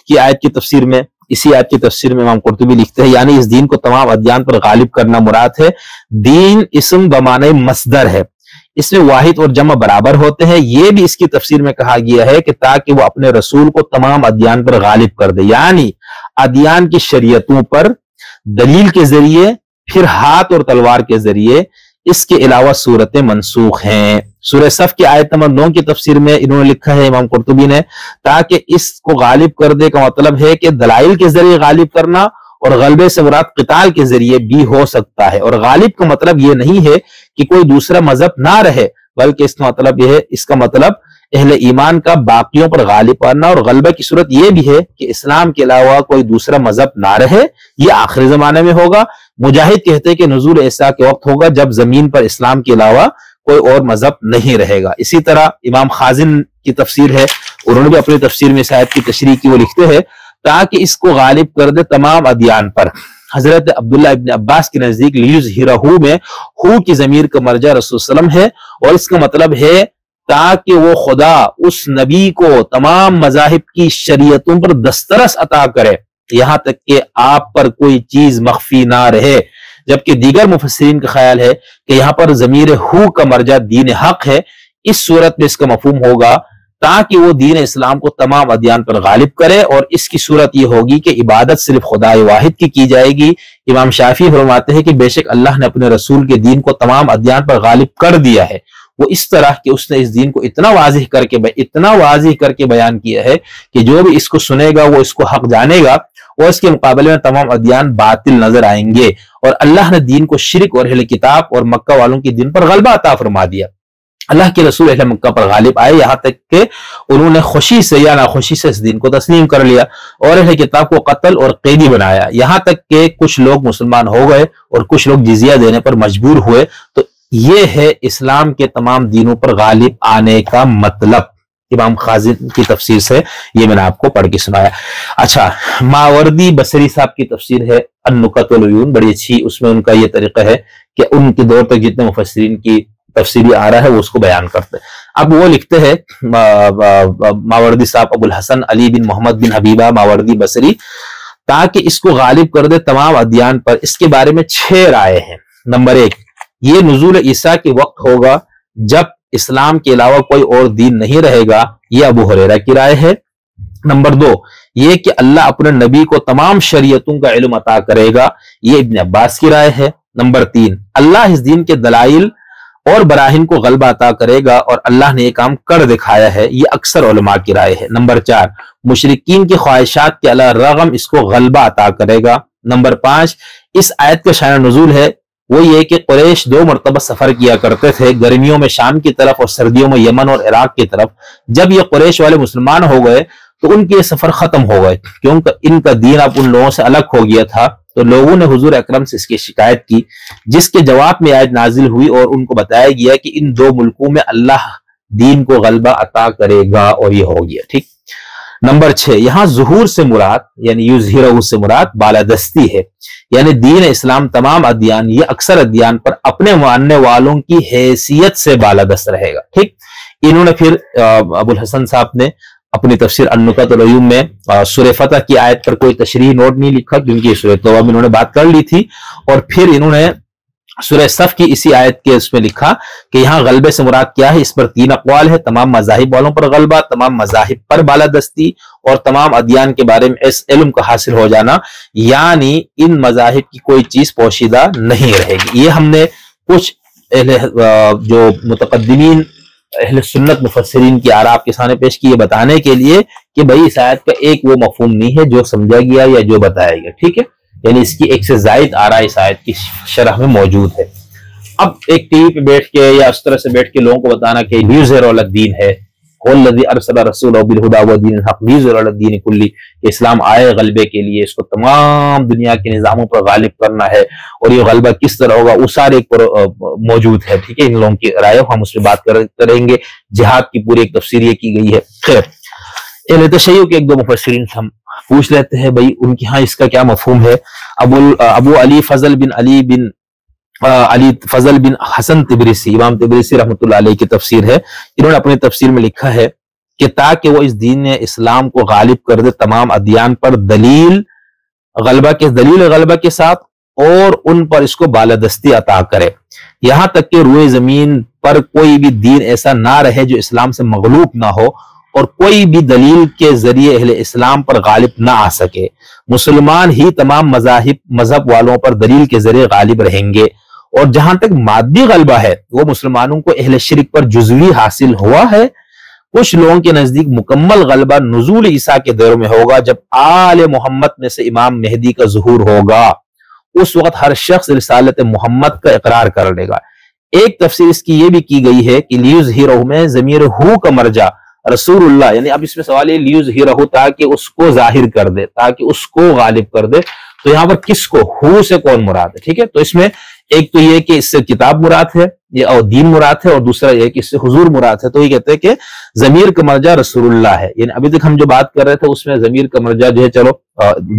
Speaker 2: کی آیت کی تفسیر میں، اسی آیت کی تفسیر میں امام قرطبی لکھتے ہیں یعنی اس دین کو تمام ادیان پر غالب کرنا مراد ہے۔ دین اسم بمعنی مصدر ہے، اس میں واحد اور جمع برابر ہوتے ہیں۔ یہ بھی اس کی تفسیر میں کہا گیا ہے کہ تاکہ وہ اپنے رسول کو تمام ادیان پر غالب کر دے، یعنی ادیان کی شریعتوں پر دلیل کے ذریعے، پھر ہاتھ اور تلوار کے ذریعے۔ اس کے علاوہ صورتیں منسوخ ہیں۔ سورہ صف کی آیت نمبر 9 کی تفسیر میں انہوں نے لکھا ہے امام قرطبی نے، تاکہ اس کو غالب کر دے کا مطلب ہے کہ دلائل کے ذریعے غالب کرنا، اور غلبے سے مراد قتال کے ذریعے بھی ہو سکتا ہے۔ اور غالب کا مطلب یہ نہیں ہے کہ کوئی دوسرا مذہب نہ رہے، بلکہ اس کا مطلب یہ ہے، اس کا مطلب اہل ایمان کا باقیوں پر غالب کرنا، اور غلبہ کی صورت یہ بھی ہے کہ اسلام کے علاوہ کوئی دوسرا مذہب نہ رہے۔ یہ آخری زمانے میں ہوگا۔ مجاہد کہتے ہیں کہ نزول عیسیٰ کے وقت ہوگا جب زمین پر اسلام کے علاوہ کوئی اور مذہب نہیں رہے گا۔ اسی طرح امام خازن کی تفسیر ہے، انہوں نے بھی اپنی تفسیر میں اس آیت کی تشریح کی، وہ لکھتے ہیں تاکہ اس کو غالب کر دے تمام ادیان پر۔ حضرت عبداللہ ابن عباس کے نزدیک لیظہرہ میں ہو کی ضمیر کا مرجع رسول صلی اللہ علیہ وسلم ہے، اور اس کا مطلب ہے تاکہ وہ خدا اس نبی کو تمام مذاہب کی شریعتوں پر دسترس عطا کرے، یہاں تک کہ آپ پر کوئی چیز مخفی نہ رہے۔ جبکہ دیگر مفسرین کا خیال ہے کہ یہاں پر ضمیر ہو کا مرجع دین حق ہے۔ اس صورت میں اس کا مفہوم ہوگا تاکہ وہ دین اسلام کو تمام ادیان پر غالب کرے، اور اس کی صورت یہ ہوگی کہ عبادت صرف خدا واحد کی جائے گی۔ امام شافعی فرماتے ہیں کہ بے شک اللہ نے اپنے رسول کے دین کو تمام ادیان پر غالب کر دیا ہے، وہ اس طرح کہ اس نے اس دین کو اتنا واضح کر کے بیان کیا ہے کہ جو بھی اس کو سنے گا وہ اس کو حق جانے گا، اور اس کے مقابلے میں تمام ادیان باطل نظر آئیں گے۔ اور اللہ نے دین کو شرک اور اہل کتاب اور مکہ والوں کے دین پر غلبہ عطا فرما دیا۔ اللہ کے رسول اہل مکہ پر غالب آئے، یہاں تک کہ انہوں نے خوشی سے یا ناخوشی سے اس دین کو تسلیم کر لیا، اور اہل کتاب کو قتل اور قیدی بنایا، یہاں تک کہ کچھ لوگ مسلمان ہو گئے اور کچھ لوگ جزیہ دینے پر مجبور ہوئے۔ تو یہ ہے اسلام کے تمام دینوں پر غالب آنے کا مطلب۔ امام خازن کی تفسیر سے یہ میں نے آپ کو پڑھ کے سنایا۔ اچھا، ماوردی بصری صاحب کی تفسیر ہے النکت والعیون، بڑی اچھی، اس میں ان کا یہ طریقہ ہے کہ ان کے دور تک جتنے مفسرین کی تفسیری آ رہا ہے وہ اس کو بیان کرتے ہیں۔ اب وہ لکھتے ہیں ماوردی صاحب ابو الحسن علی بن محمد بن حبیبہ ماوردی بصری، تاکہ اس کو غالب کر دے تمام ادیان پر۔ اس کے بارے میں 6 رائے ہیں۔ نمبر 1، یہ نزول عیسیٰ کے وقت ہوگا جب اسلام کے علاوہ کوئی اور دین نہیں رہے گا، یہ ابو ہریرہ کی رائے ہے۔ نمبر 2، یہ کہ اللہ اپنے نبی کو تمام شریعتوں کا علم عطا کرے گا، یہ ابن عباس کی رائے ہے۔ نمبر 3، اللہ اس دین کے دلائل اور براہین کو غلبہ عطا کرے گا، اور اللہ نے یہ کام کر دکھایا ہے، یہ اکثر علماء کی رائے ہے۔ نمبر 4، مشرکین کی خواہشات کے علی رغم اس کو غلبہ عطا کرے گا۔ نمبر 5، اس آیت کا شان نزول ہے وہ یہ کہ قریش 2 مرتبہ سفر کیا کرتے تھے، گرمیوں میں شام کی طرف اور سردیوں میں یمن اور عراق کی طرف۔ جب یہ قریش والے مسلمان ہو گئے تو ان کے سفر ختم ہو گئے، کیونکہ ان کا دین اب ان لوگوں سے الگ ہو گیا تھا۔ تو لوگوں نے حضور اکرم سے اس کی شکایت کی، جس کے جواب میں آیت نازل ہوئی اور ان کو بتایا گیا کہ ان 2 ملکوں میں اللہ دین کو غلبہ عطا کرے گا، اور یہ ہو گیا۔ ٹھیک۔ نمبر 6، یہاں ظہور سے مراد یعنی یظہرہ سے مراد بالادستی ہے، یعنی دین اسلام تمام ادیان یا اکثر ادیان پر اپنے ماننے والوں کی حیثیت سے بالادست رہے گا۔ ٹھیک۔ انہوں نے پھر ابو الحسن صاحب نے اپنی تفسیر النکت العیون میں سورہ فتح کی آیت پر کوئی تشریح نوٹ نہیں لکھا، کیونکہ یہ سورہ توبہ میں انہوں نے بات کر لی تھی، اور پھر انہوں نے سورہ صف کی اسی آیت کے اس میں لکھا کہ یہاں غلبے سے مراد کیا ہے۔ اس پر 3 اقوال ہے، تمام مذاہب والوں پر غلبہ، تمام مذاہب پر بالادستی، اور تمام ادیان کے بارے میں اس علم کا حاصل ہو جانا، یعنی ان مذاہب کی کوئی چیز پوشیدہ نہیں رہے گی۔ یہ ہم نے کچھ جو متقدمین اہل سنت مفسرین کی آراء کے سامنے پیش کی، یہ بتانے کے لیے کہ بھئی اس آیت کا ایک وہ مفہوم نہیں ہے جو سمجھا گیا یا جو بتایا گیا۔ ٹھیک ہے، یعنی اس کی ایک سے زائد آراء اس آیت کی شرح میں موجود ہے۔ اب ایک ٹی وی پہ بیٹھ کے یا اس طرح سے بیٹھ کے لوگوں کو بتانا کہ لیظہر علی الدین ہے، والذی ارسل رسولہ بالہدی ودین الحق لیظہر علی الدین کلہ، کہ اسلام آئے غلبے کے لیے، اس کو تمام دنیا کے نظاموں پر غالب کرنا ہے، اور یہ غلبہ کس طرح ہوگا وہ سارے موجود ہے۔ ٹھیک ہے، ان لوگوں کی رائے ہم اس پہ بات کریں گے۔ جہاد کی پوری ایک تفسیر یہ کی گئی ہے۔ خیر، اہل تشیع کے 1-2 مفسرین ہم پوچھ لیتے ہیں بھئی ان کے ہاں اس کا کیا مفہوم ہے۔ ابو علی فضل بن حسن تبریسی، امام تبریسی رحمۃ اللہ علیہ کی تفسیر ہے، انہوں نے اپنی تفسیر میں لکھا ہے کہ تاکہ وہ اس دین اسلام کو غالب کر دے تمام ادیان پر دلیل غلبہ کے ساتھ، اور ان پر اس کو بالادستی عطا کرے، یہاں تک کہ روئے زمین پر کوئی بھی دین ایسا نہ رہے جو اسلام سے مغلوب نہ ہو، اور کوئی بھی دلیل کے ذریعے اہل اسلام پر غالب نہ آ سکے۔ مسلمان ہی تمام مذہب والوں پر دلیل کے ذریعے غالب رہیں گے، اور جہاں تک مادی غلبہ ہے وہ مسلمانوں کو اہل شرک پر جزوی حاصل ہوا ہے۔ کچھ لوگوں کے نزدیک مکمل غلبہ نزول عیسیٰ کے دور میں ہوگا، جب آل محمد میں سے امام مہدی کا ظہور ہوگا، اس وقت ہر شخص رسالت محمد کا اقرار کر لے گا۔ ایک تفسیر اس کی یہ بھی کی گئی ہے کہ لیظہرہ میں ضمیر ہو کا مرجع رسول اللہ، یعنی اب اس میں سوال ہے لیظہرہ، تاکہ اس کو ظاہر کر دے، تاکہ اس کو غالب کر دے، تو یہاں پر کس کو، ہو سے کون مراد ہے؟ ٹھیک ہے، تو اس میں ایک تو یہ کہ اس سے کتاب مراد ہے اور دین مراد ہے، اور دوسرا یہ کہ اس سے حضور مراد ہے۔ تو یہ کہتے ہیں کہ ضمیر کا مرجع رسول اللہ ہے، یعنی ابھی تک ہم جو بات کر رہے تھے اس میں ضمیر کا مرجع جو ہے چلو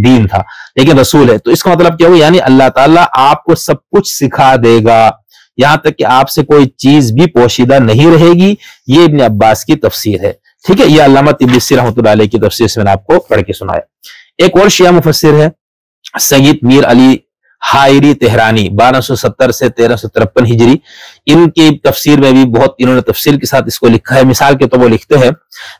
Speaker 2: دین تھا، لیکن رسول ہے، تو اس کا مطلب کیا ہو، یعنی اللہ تعالیٰ آپ کو سب کچھ سکھا دے گا، یہاں تک کہ آپ سے کوئی چیز بھی پوشیدہ نہیں رہے گی۔ یہ ابن عباس کی تفسیر ہے۔ ٹھیک ہے، یہ علامہ طبرسی رحمۃ اللہ علیہ کی تفسیر سے میں نے آپ کو پڑھ کے سنایا۔ ایک اور شیعہ مفسر ہے سید میر علی حائری تہرانی، 1270 سے 1353 ہجری، ان کی تفسیر میں بھی بہت انہوں نے تفصیل کے ساتھ اس کو لکھا ہے۔ مثال کے تو وہ لکھتے ہیں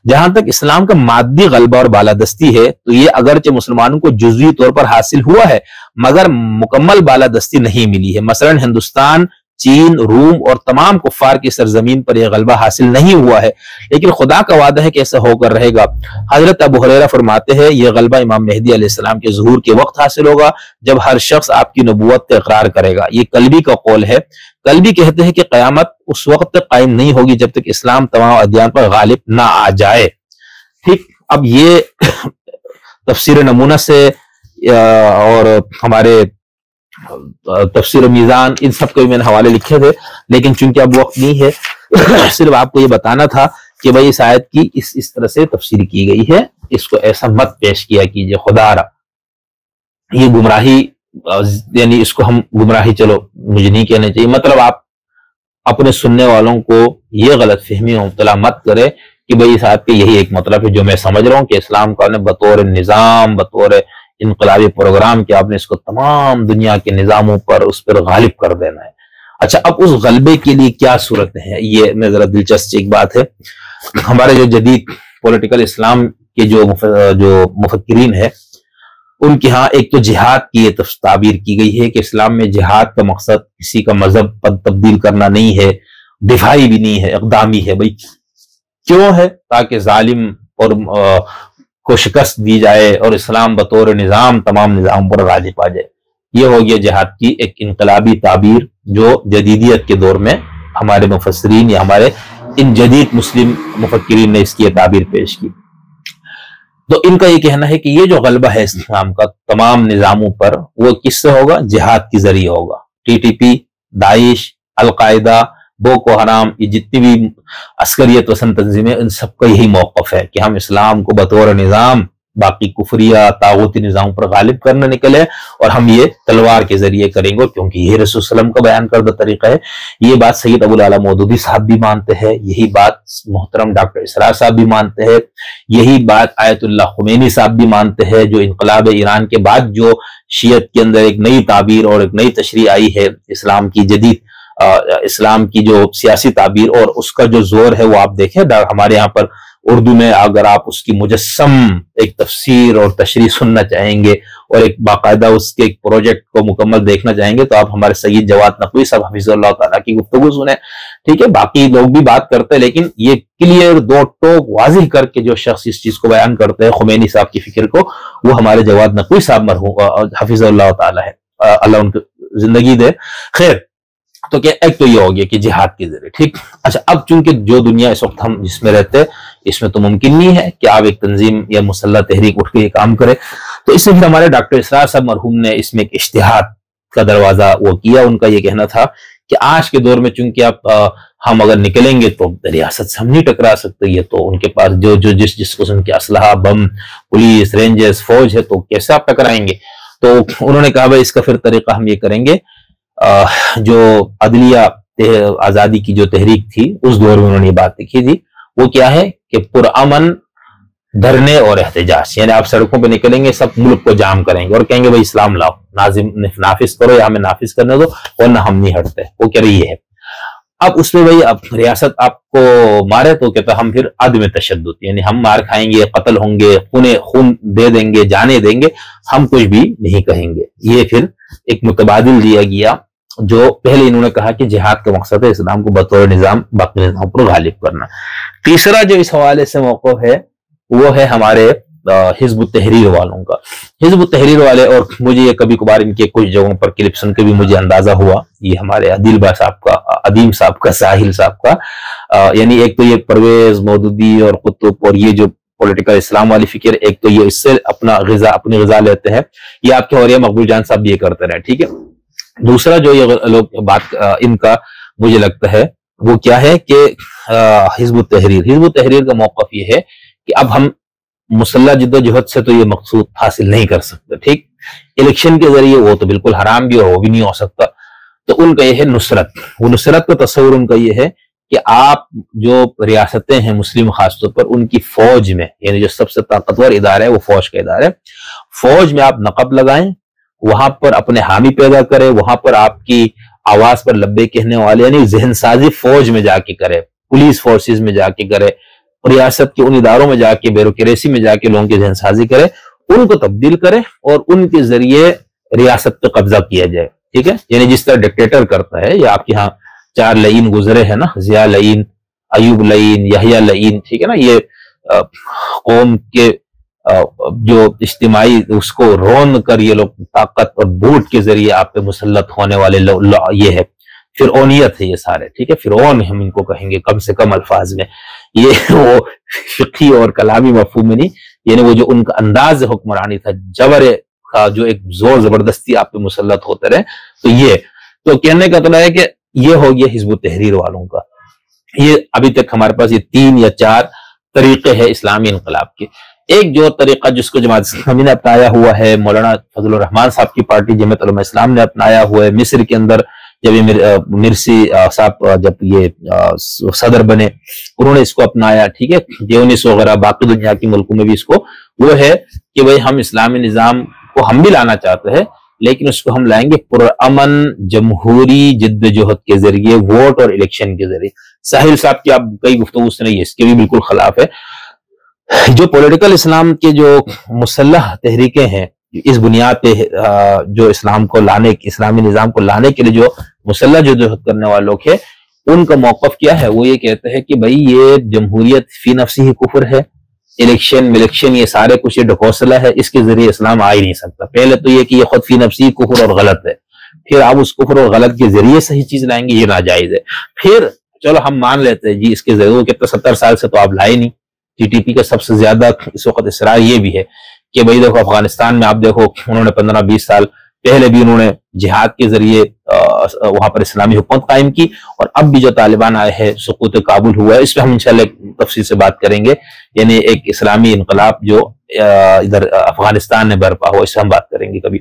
Speaker 2: جہاں تک اسلام کا مادی غلبہ اور بالادستی ہے تو یہ اگرچہ مسلمانوں کو جزوی طور پر حاصل ہوا ہے مگر مکمل بالادستی نہیں ملی ہے۔ مثلا ہندوستان، چین، روم اور تمام کفار کی سرزمین پر یہ غلبہ حاصل نہیں ہوا ہے، لیکن خدا کا وعدہ ہے کہ ایسا ہو کر رہے گا۔ حضرت ابو ہریرہ فرماتے ہیں یہ غلبہ امام مہدی علیہ السلام کے ظہور کے وقت حاصل ہوگا جب ہر شخص آپ کی نبوت کا اقرار کرے گا۔ یہ قلبی کا قول ہے۔ قلبی کہتے ہیں کہ قیامت اس وقت تک قائم نہیں ہوگی جب تک اسلام تمام ادیان پر غالب نہ آ جائے۔ ٹھیک، اب یہ تفسیر نمونہ سے اور ہمارے تفسیر میزان ان سب کو میں نے حوالے لکھے تھے، لیکن چونکہ اب وقت نہیں ہے صرف آپ کو یہ بتانا تھا کہ بھائی اس آیت کی اس طرح سے تفسیر کی گئی ہے، اس کو ایسا مت پیش کیا کیجئے خدا را، یہ گمراہی، یعنی اس کو ہم گمراہی چلو مجھے نہیں کہنا چاہیے، مطلب آپ اپنے سننے والوں کو یہ غلط فہمی مبتلا مت کرے کہ بھائی اس آیت کا یہی ایک مطلب ہے جو میں سمجھ رہا ہوں کہ اسلام کا بطور نظام، بطور انقلابی پروگرام کہ آپ نے اس کو تمام دنیا کے نظاموں پر اس پر غالب کر دینا ہے۔ اچھا، اب اس غلبے کے لیے کیا صورت ہے، یہ میں ذرا دلچسپ ایک بات ہے۔ ہمارے جو جدید پولیٹیکل اسلام کے جو مفکرین ہیں ان کے ہاں ایک تو جہاد کی تعبیر کی گئی ہے کہ اسلام میں جہاد کا مقصد کسی کا مذہب تبدیل کرنا نہیں ہے، دفاعی بھی نہیں ہے، اقدامی ہے۔ بھائی کیوں ہے؟ تاکہ ظالم اور کو شکست دی جائے اور اسلام بطور نظام تمام نظام پر غالب آ جائے۔ یہ ہو گیا جہاد کی ایک انقلابی تعبیر جو جدیدیت کے دور میں ہمارے مفسرین یا ہمارے ان جدید مسلم مفکرین نے اس کی تعبیر پیش کی۔ تو ان کا یہ کہنا ہے کہ یہ جو غلبہ ہے اسلام کا تمام نظاموں پر، وہ کس سے ہوگا؟ جہاد کے ذریعے ہوگا۔ ٹی ٹی پی، داعش، القاعدہ، بوکو حرام، یہ جتنی بھی عسکریت پسند تنظیمیں، ان سب کا یہی موقف ہے کہ ہم اسلام کو بطور نظام باقی کفریہ طاغوتی نظام پر غالب کرنے نکلے، اور ہم یہ تلوار کے ذریعے کریں گے، کیونکہ یہ رسول صلی اللہ علیہ وسلم کا بیان کردہ طریقہ ہے۔ یہ بات سید ابو العلا مودودی صاحب بھی مانتے ہیں، یہی بات محترم ڈاکٹر اسرار صاحب بھی مانتے ہیں، یہی بات آیت اللہ خمینی صاحب بھی مانتے ہیں، جو انقلاب ایران کے بعد جو شیعت کے اندر ایک نئی تعبیر اور ایک نئی تشریح آئی ہے اسلام کی جدید اسلام کی جو سیاسی تعبیر، اور اس کا جو زور ہے وہ آپ دیکھیں ہمارے یہاں پر اردو میں اگر آپ اس کی مجسم ایک تفسیر اور تشریح سننا چاہیں گے اور ایک باقاعدہ اس کے ایک پروجیکٹ کو مکمل دیکھنا چاہیں گے تو آپ ہمارے سید جواد نقوی صاحب حفظ اللہ تعالیٰ کی گفتگو سنیں، ٹھیک ہے؟ باقی لوگ بھی بات کرتے ہیں، لیکن یہ کلیئر دو ٹوک واضح کر کے جو شخص اس چیز کو بیان کرتے ہیں خمینی صاحب کی فکر کو، وہ ہمارے جواد نقوی صاحب مرحوم حفظ اللہ تعالیٰ ہے، اللہ ان کو زندگی دے۔ خیر، تو کہ ایک تو یہ ہو گیا کہ جہاد کے ذریعے، ٹھیک۔ اچھا، اب چونکہ جو دنیا اس وقت ہم جس میں رہتے ہیں اس میں تو ممکن نہیں ہے کہ آپ ایک تنظیم یا مسلح تحریک اٹھ کے یہ کام کرے، تو اس میں پھر ہمارے ڈاکٹر اسرار صاحب مرحوم نے اس میں ایک اجتہاد کا دروازہ وہ کیا۔ ان کا یہ کہنا تھا کہ آج کے دور میں چونکہ ہم اگر نکلیں گے تو ریاست سے ہم نہیں ٹکرا سکتے، یہ تو ان کے پاس جو جس قسم کے اسلحہ، بم، پولیس، رینجرز، فوج ہے، تو کیسے آپ ٹکرائیں گے؟ تو انہوں نے کہا بھائی اس کا پھر طریقہ ہم یہ کریں گے، جو عدلیہ آزادی کی جو تحریک تھی اس دور میں انہوں نے یہ بات لکھی تھی، وہ کیا ہے کہ پرامن دھرنے اور احتجاج، یعنی آپ سڑکوں پہ نکلیں گے، سب ملک کو جام کریں گے اور کہیں گے بھائی اسلام لاؤ، نافذ کرو یا ہمیں نافذ کرنے دو، ورنہ ہم نہیں ہٹتے۔ وہ کہہ رہی ہے اب اس میں بھائی اب ریاست آپ کو مارے تو کہتا ہم پھر عدم تشدد، یعنی ہم مار کھائیں گے، قتل ہوں گے، خون دے دیں گے، جانے دیں گے، ہم کچھ بھی نہیں کہیں گے۔ یہ پھر ایک متبادل دیا گیا، جو پہلے انہوں نے کہا کہ جہاد کا مقصد ہے اسلام کو بطور نظام باقی نظام پر غالب کرنا۔ تیسرا جو اس حوالے سے موقف ہے وہ ہے ہمارے حزب التحریر والوں کا۔ حزب التحریر والے، اور مجھے یہ کبھی کبھار ان کے کچھ جگہوں پر کلپ سن کے بھی مجھے اندازہ ہوا، یہ ہمارے عدیل با صاحب کا، عدیم صاحب کا، ساحل صاحب کا، یعنی ایک تو یہ پرویز مودودی اور قطب اور یہ جو پولیٹیکل اسلام والی فکر، ایک تو یہ اس سے اپنی غذا لیتے ہیں، یہ آپ کے اور یہ مقبول جان صاحب بھی یہ کرتے رہے، ٹھیک ہے۔ دوسرا جو یہ لوگ بات ان کا مجھے لگتا ہے وہ کیا ہے کہ حزب التحریر کا موقف یہ ہے کہ اب ہم مسلح جد و جہد سے تو یہ مقصود حاصل نہیں کر سکتے، ٹھیک، الیکشن کے ذریعے وہ تو بالکل حرام بھی اور وہ بھی نہیں ہو سکتا، تو ان کا یہ ہے نصرت۔ وہ نصرت کا تصور ان کا یہ ہے کہ آپ جو ریاستیں ہیں مسلم خاص طور پر، ان کی فوج میں، یعنی جو سب سے طاقتور ادارہ ہے وہ فوج کا ادارہ ہے، فوج میں آپ نقب لگائیں، وہاں پر اپنے حامی پیدا کرے، وہاں پر آپ کی آواز پر لبے کہنے والے، یعنی ذہن سازی فوج میں جا کے کرے، پولیس فورسز میں جا کے کرے، ریاست کے ان اداروں میں جا کے، بیوروکریسی میں جا کے لوگوں کی ذہن سازی کرے، ان کو تبدیل کرے اور ان کے ذریعے ریاست پہ قبضہ کیا جائے، ٹھیک ہے، یعنی جس طرح ڈکٹیٹر کرتا ہے، یا آپ کے ہاں 4 لعین گزرے ہیں نا، ضیاء لعین، ایوب لعین، یحییٰ لعین، ٹھیک ہے نا، یہ قوم کے جو اجتماعی اس کو رون کر یہ لوگ طاقت اور بوٹ کے ذریعے آپ پہ مسلط ہونے والے یہ ہے فرعونیت ہے، یہ سارے، ٹھیک ہے، فرعون ہم ان کو کہیں گے کم سے کم الفاظ میں، یہ وہ فقہی اور کلامی مفہوم میں نہیں، یعنی وہ جو ان کا انداز حکمرانی تھا، جبر کا جو ایک زور زبردستی آپ پہ مسلط ہوتے رہے، تو یہ تو کہنے کا تو ہے کہ یہ ہو گیا حزب التحریر والوں کا۔ یہ ابھی تک ہمارے پاس یہ 3 یا 4 طریقے ہیں اسلامی انقلاب کے۔ ایک جو طریقہ جس کو جماعت اسلامی نے اپنایا ہوا ہے، مولانا فضل الرحمان صاحب کی پارٹی جمعیت علماء اسلام نے اپنایا ہوا ہے، مصر کے اندر جب یہ مرسی صاحب جب یہ صدر بنے انہوں نے اس کو اپنایا، ٹھیک ہے، ڈیونس وغیرہ باقی دنیا کے ملکوں میں بھی اس کو وہ ہے کہ بھئی ہم اسلامی نظام کو ہم بھی لانا چاہتے ہیں، لیکن اس کو ہم لائیں گے پرامن جمہوری جد جہد کے ذریعے، ووٹ اور الیکشن کے ذریعے۔ ساحل صاحب کی آپ کئی گفتگو سے نہیں ہے، اس کے بھی بالکل خلاف ہے۔ جو پولیٹیکل اسلام کے جو مسلح تحریکیں ہیں، اس بنیاد پہ جو اسلام کو لانے، اسلامی نظام کو لانے کے لیے جو مسلح جدوجہد کرنے والے لوگ ہیں، ان کا موقف کیا ہے؟ وہ یہ کہتے ہیں کہ بھائی یہ جمہوریت فی نفسی ہی کفر ہے، الیکشن یہ سارے کچھ یہ ڈھکوسلا ہے، اس کے ذریعے اسلام آ ہی نہیں سکتا۔ پہلے تو یہ کہ یہ خود فی نفسی کفر اور غلط ہے، پھر آپ اس کفر اور غلط کے ذریعے صحیح چیز لائیں گے، یہ ناجائز ہے۔ پھر چلو ہم مان لیتے ہیں جی اس کے ذریعے کتنا 70 سال سے تو آپ لائے نہیں۔ ٹی ٹی پی کا سب سے زیادہ اس وقت اصرار یہ بھی ہے کہ بھائی دیکھو افغانستان میں آپ دیکھو انہوں نے 15-20 سال پہلے بھی انہوں نے جہاد کے ذریعے وہاں پر اسلامی حکومت قائم کی، اور اب بھی جو طالبان آئے ہیں، سقوط کابل ہوا ہے، اس پہ ہم انشاءاللہ تفصیل سے بات کریں گے، یعنی ایک اسلامی انقلاب جو ادھر افغانستان میں برپا ہوا، اس سے ہم بات کریں گے کبھی۔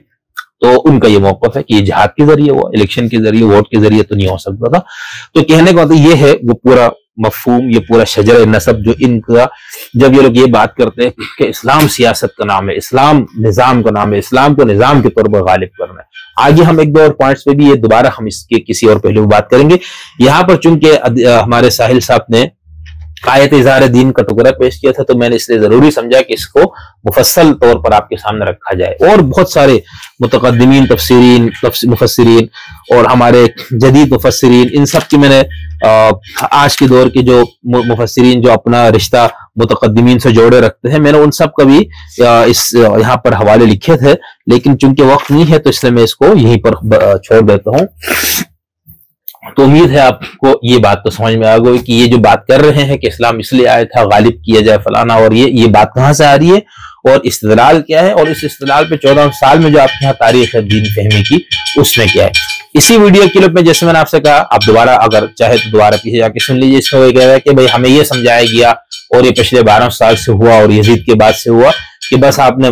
Speaker 2: تو ان کا یہ موقف ہے کہ یہ جہاد کے ذریعے ہوا، الیکشن کے ذریعے، ووٹ کے ذریعے تو نہیں ہو سکتا تھا۔ تو کہنے کا مطلب یہ ہے، وہ پورا مفہوم، یہ پورا شجر نسب جو ان کا، جب یہ لوگ یہ بات کرتے ہیں کہ اسلام سیاست کا نام ہے، اسلام نظام کا نام ہے، اسلام کو نظام کے طور پر غالب کرنا ہے۔ آگے ہم ایک دو اور پوائنٹس پہ بھی یہ دوبارہ ہم اس کے کسی اور پہلو میں بات کریں گے۔ یہاں پر چونکہ ہمارے ساحل صاحب نے آیت اظہار دین کا ٹکڑا پیش کیا تھا، تو میں نے اس لیے ضروری سمجھا کہ اس کو مفصل طور پر آپ کے سامنے رکھا جائے، اور بہت سارے متقدمین مفسرین اور ہمارے جدید مفسرین، ان سب کی میں نے آج کے دور کے جو مفسرین جو اپنا رشتہ متقدمین سے جوڑے رکھتے ہیں، میں نے ان سب کا بھی یہاں پر حوالے لکھے تھے، لیکن چونکہ وقت نہیں ہے تو اس لیے میں اس کو یہیں پر چھوڑ دیتا ہوں۔ تو امید ہے آپ کو یہ بات تو سمجھ میں آ گئی کہ یہ جو بات کر رہے ہیں کہ اسلام اس لیے آیا تھا غالب کیا جائے فلانا، اور یہ بات کہاں سے آ رہی ہے اور استدلال کیا ہے، اور اس استدلال پہ 14 سال میں جو آپ کے یہاں تاریخ ہے دین فہمی کی، اس میں کیا ہے۔ اسی ویڈیو کلپ میں جیسے میں نے آپ سے کہا، آپ دوبارہ اگر چاہے تو دوبارہ پیچھے جا کے سن لیجیے۔ اس میں وہ کہہ رہا ہے کہ بھائی ہمیں یہ سمجھایا گیا، اور یہ پچھلے 12 سال سے ہوا اور یزید کے بعد سے ہوا، کہ بس آپ نے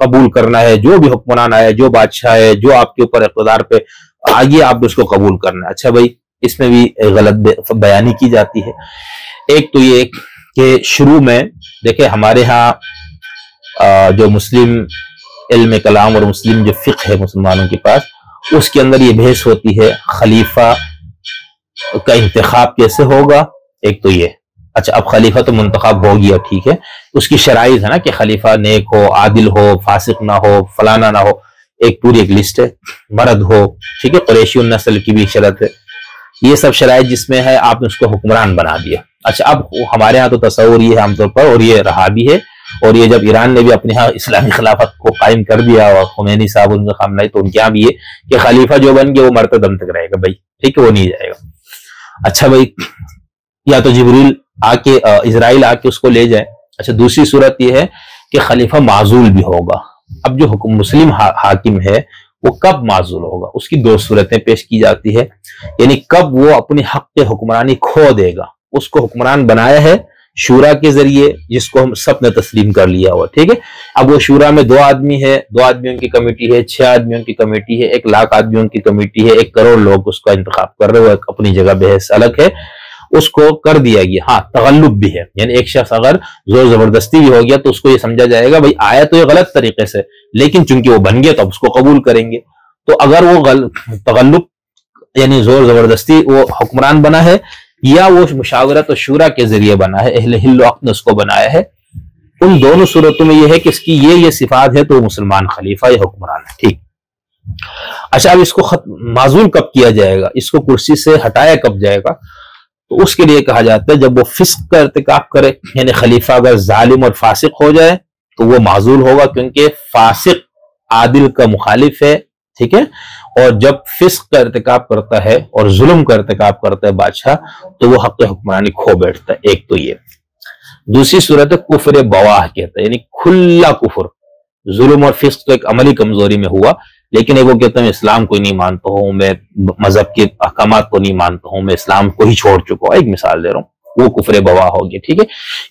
Speaker 2: قبول کرنا ہے، جو بھی حکمران آیا، جو بادشاہ ہے، جو آپ کے اوپر اقتدار پہ آگے، آپ نے اس کو قبول کرنا ہے۔ اچھا بھائی، اس میں بھی غلط بیانی کی جاتی ہے۔ ایک تو یہ کہ شروع میں دیکھیں ہمارے ہاں جو مسلم علم کلام اور مسلم جو فقہ ہے مسلمانوں کے پاس، اس کے اندر یہ بحث ہوتی ہے خلیفہ کا انتخاب کیسے ہوگا۔ ایک تو یہ، اچھا اب خلیفہ تو منتخب ہو گیا، ٹھیک ہے، اس کی شرائط ہے نا کہ خلیفہ نیک ہو، عادل ہو، فاسق نہ ہو، فلانا نہ ہو، ایک پوری ایک لسٹ ہے، مرد ہو، ٹھیک ہے، قریشی النسل کی بھی شرط ہے، یہ سب شرائط جس میں ہے آپ نے اس کو حکمران بنا دیا۔ اچھا اب ہمارے ہاں تو تصور یہ ہے عام طور پر، اور یہ رہا بھی ہے، اور یہ جب ایران نے بھی اپنے ہاں اسلامی خلافت کو قائم کر دیا اور خمینی صاحب ان کا خامنہ ہے، تو ان کے یہاں بھی یہ کہ خلیفہ جو بن گیا وہ مرتے دم تک رہے گا بھائی، ٹھیک ہے، وہ نہیں جائے گا۔ اچھا بھائی، یا تو جبریل آ کے اسرائیل آ کے اس کو لے جائے۔ اچھا دوسری صورت یہ ہے کہ خلیفہ معزول بھی ہوگا۔ اب جو مسلم حاکم ہے وہ کب معزول ہوگا، اس کی 2 صورتیں پیش کی جاتی ہے، یعنی کب وہ اپنی حق حکمرانی کھو دے گا۔ اس کو حکمران بنایا ہے شورا کے ذریعے، جس کو ہم سب نے تسلیم کر لیا ہوا، ٹھیک ہے، اب وہ شورا میں 2 آدمی ہے، 2 آدمیوں کی کمیٹی ہے، 6 آدمیوں کی کمیٹی ہے، 1 لاکھ آدمیوں کی کمیٹی ہے، 1 کروڑ لوگ اس کا انتخاب کر رہے ہو، اپنی جگہ بحث الگ ہے، اس کو کر دیا گیا۔ ہاں تغلب بھی ہے، یعنی ایک شخص اگر زور زبردستی بھی ہو گیا تو اس کو یہ سمجھا جائے گا بھائی آیا تو یہ غلط طریقے سے، لیکن چونکہ وہ بن گیا تو اب اس کو قبول کریں گے۔ تو اگر وہ تغلب یعنی زور زبردستی وہ حکمران بنا ہے، یا وہ مشاورت و شورا کے ذریعے بنا ہے، اہل حل و عقد نے اس کو بنایا ہے، ان دونوں صورتوں میں یہ ہے کہ اس کی یہ صفات ہے تو وہ مسلمان خلیفہ یا حکمران ہے، ٹھیک۔ اچھا اب اس کو معزول کب کیا جائے گا، اس کو کرسی سے ہٹایا کب جائے گا، تو اس کے لیے کہا جاتا ہے جب وہ فسق کا ارتکاب کرے، یعنی خلیفہ اگر ظالم اور فاسق ہو جائے تو وہ معزول ہوگا، کیونکہ فاسق عادل کا مخالف ہے، ٹھیک ہے، اور جب فسق کا ارتکاب کرتا ہے اور ظلم کا ارتکاب کرتا ہے بادشاہ تو وہ حق حکمرانی کھو بیٹھتا ہے۔ ایک تو یہ۔ دوسری صورت ہے کفر بواہ کہتا ہے، یعنی کھلا کفر، ظلم اور فسق تو ایک عملی کمزوری میں ہوا، لیکن ایک وہ کہتا ہے میں اسلام کو ہی نہیں مانتا ہوں، میں مذہب کے احکامات کو نہیں مانتا ہوں، میں اسلام کو ہی چھوڑ چکا ہوں، ایک مثال دے رہا ہوں، وہ کفر بواہ ہو گیا، ٹھیک ہے،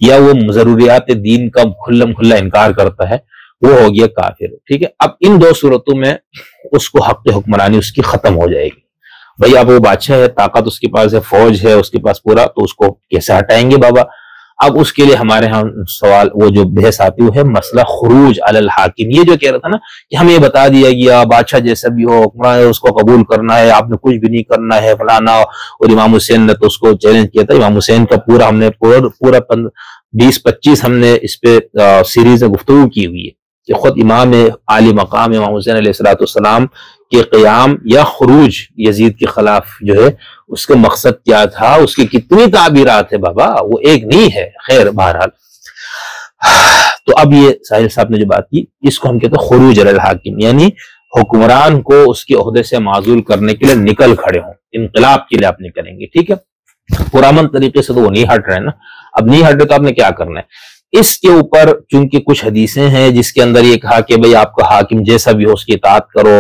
Speaker 2: یا وہ ضروریات دین کا کھلا انکار کرتا ہے، وہ ہو گیا کافر، ٹھیک ہے۔ اب ان 2 صورتوں میں اس کو حق حکمرانی اس کی ختم ہو جائے گی۔ بھائی اب وہ بادشاہ ہے، طاقت اس کے پاس ہے، فوج ہے اس کے پاس پورا، تو اس کو کیسے ہٹائیں گے بابا؟ اب اس کے لیے ہمارے ہاں سوال وہ جو بحث آتی ہے مسئلہ خروج علی الحاکم۔ یہ جو کہہ رہا تھا نا کہ ہمیں یہ بتا دیا گیا بادشاہ جیسا بھی ہو حکمران ہے اس کو قبول کرنا ہے، آپ نے کچھ بھی نہیں کرنا ہے فلانا، اور امام حسین نے تو اس کو چیلنج کیا تھا۔ امام حسین کا پورا ہم نے پورا 20-25 ہم نے اس پہ سیریز میں گفتگو کی ہوئی ہے کہ خود امام عالی مقام امام حسین علیہ الصلوۃ والسلام کہ قیام یا خروج یزید کے خلاف جو ہے اس کا مقصد کیا تھا، اس کی کتنی تعبیرات ہے بابا، وہ ایک نہیں ہے. خیر بہرحال، تو اب یہ ساحل صاحب نے جو بات کی، اس کو ہم کہتے ہیں خروج علی الحاکم، یعنی حکمران کو اس کے عہدے سے معزول کرنے کے لیے نکل کھڑے ہوں، انقلاب کے لیے آپ نکلیں گے. ٹھیک ہے، پرامن طریقے سے تو وہ نہیں ہٹ رہے نا. اب نہیں ہٹ رہے تو آپ نے کیا کرنا ہے؟ اس کے اوپر چونکہ کچھ حدیثیں ہیں جس کے اندر یہ کہا کہ بھئی آپ کا حاکم جیسا بھی ہو اس کی اطاعت کرو،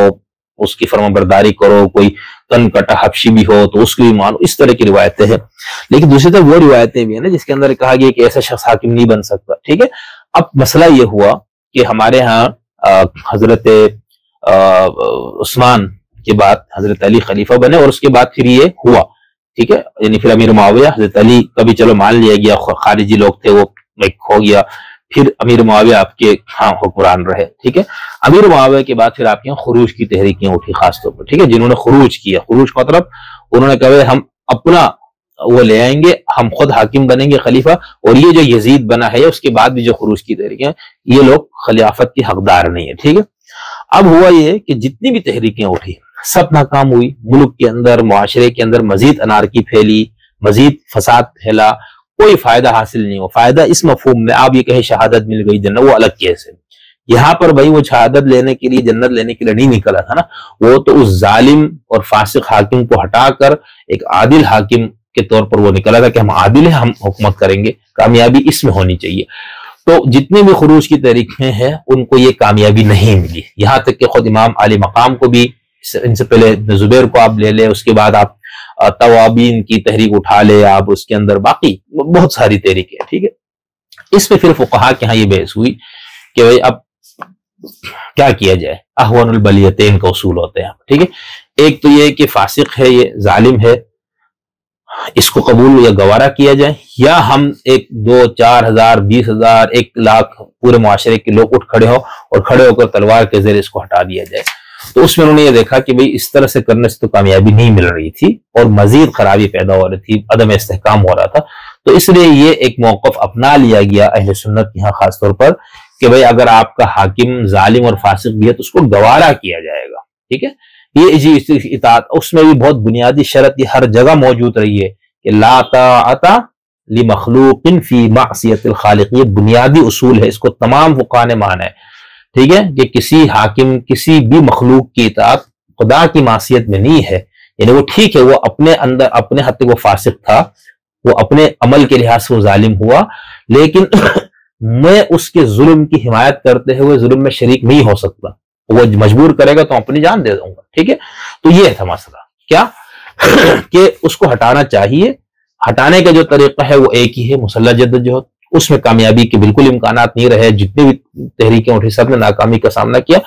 Speaker 2: اس کی فرما برداری کرو، کوئی تن کٹا حبشی بھی ہو تو اس کو بھی مانو، اس طرح کی روایتیں ہیں. لیکن دوسری طرف وہ روایتیں بھی ہیں نا جس کے اندر کہا گیا کہ ایسا شخص حاکم نہیں بن سکتا. ٹھیک ہے، اب مسئلہ یہ ہوا کہ ہمارے ہاں حضرت عثمان کے بعد حضرت علی خلیفہ بنے، اور اس کے بعد پھر یہ ہوا. ٹھیک ہے، یعنی پھر امیر معاویہ، حضرت علی کا بھی چلو مان لیا گیا، خارجی لوگ تھے وہ ایک ہو گیا، پھر امیر معاویہ آپ کے ہاں حکمران رہے. ٹھیک ہے، امیر معاویہ کے بعد پھر آپ کے یہاں خروج کی تحریکیں اٹھی خاص طور پر. ٹھیک ہے، جنہوں نے خروج کیا، خروج کا مطلب انہوں نے کہا ہم اپنا وہ لے آئیں گے، ہم خود حاکم بنیں گے خلیفہ، اور یہ جو یزید بنا ہے اس کے بعد بھی جو خروج کی تحریکیں یہ لوگ خلافت کی حقدار نہیں ہے. ٹھیک ہے، اب ہوا یہ کہ جتنی بھی تحریکیں اٹھی سب ناکام ہوئی، ملک کے اندر معاشرے کے اندر مزید انارکی پھیلی، مزید فساد پھیلا، کوئی فائدہ حاصل نہیں ہوا. فائدہ اس مفہوم میں آپ یہ کہیں شہادت مل گئی جنت، وہ الگ کیس ہے. یہاں پر بھائی وہ شہادت لینے کے لیے، جنت لینے کے لیے نہیں نکلا تھا نا، وہ تو اس ظالم اور فاسق حاکم کو ہٹا کر ایک عادل حاکم کے طور پر وہ نکلا تھا کہ ہم عادل ہیں، ہم حکومت کریں گے. کامیابی اس میں ہونی چاہیے. تو جتنے بھی خروج کی تحریکیں ہیں ان کو یہ کامیابی نہیں ملی، یہاں تک کہ خود امام علی مقام کو بھی، ان سے پہلے ابن زبیر کو آپ لے لیں، اس کے بعد آپ توابین کی تحریک اٹھا لے، آپ اس کے اندر باقی بہت ساری تحریکیں. ٹھیک ہے، اس پہ پھر فقہا کے ہاں یہ بحث ہوئی کہ بھئی اب کیا کیا جائے. احوان البلیتین کا اصول ہوتے ہیں. ٹھیک ہے، ایک تو یہ کہ فاسق ہے، یہ ظالم ہے، اس کو قبول یا گوارا کیا جائے، یا ہم 1 2 4 ہزار 20 ہزار 1 لاکھ پورے معاشرے کے لوگ اٹھ کھڑے ہو اور کھڑے ہو کر تلوار کے زیر اس کو ہٹا دیا جائے. تو اس میں انہوں نے یہ دیکھا کہ بھئی اس طرح سے کرنے سے تو کامیابی نہیں مل رہی تھی اور مزید خرابی پیدا ہو رہی تھی، عدم استحکام ہو رہا تھا. تو اس لیے یہ ایک موقف اپنا لیا گیا اہل سنت یہاں خاص طور پر کہ بھئی اگر آپ کا حاکم ظالم اور فاسق بھی ہے تو اس کو گوارا کیا جائے گا. ٹھیک ہے، یہ اطاعت، اس میں بھی بہت بنیادی شرط یہ ہر جگہ موجود رہی ہے کہ لا طاعت لمخلوق فی معصیت الخالق. یہ بنیادی اصول ہے، اس کو تمام فقہا نے مانا ہے. ٹھیک ہے، کہ کسی حاکم کسی بھی مخلوق کی اطاعت خدا کی معصیت میں نہیں ہے. یعنی وہ ٹھیک ہے، وہ اپنے اندر اپنے حد تک وہ فاسق تھا، وہ اپنے عمل کے لحاظ سے وہ ظالم ہوا، لیکن میں اس کے ظلم کی حمایت کرتے ہوئے ظلم میں شریک نہیں ہو سکتا. وہ مجبور کرے گا تو اپنی جان دے دوں گا. ٹھیک ہے، تو یہ تھا مسئلہ کیا کہ اس کو ہٹانا چاہیے. ہٹانے کا جو طریقہ ہے وہ ایک ہی ہے، مسلح جدوجہد. اس میں کامیابی کے بالکل امکانات نہیں رہے، جتنے بھی تحریکیں اٹھی سب نے ناکامی کا سامنا کیا.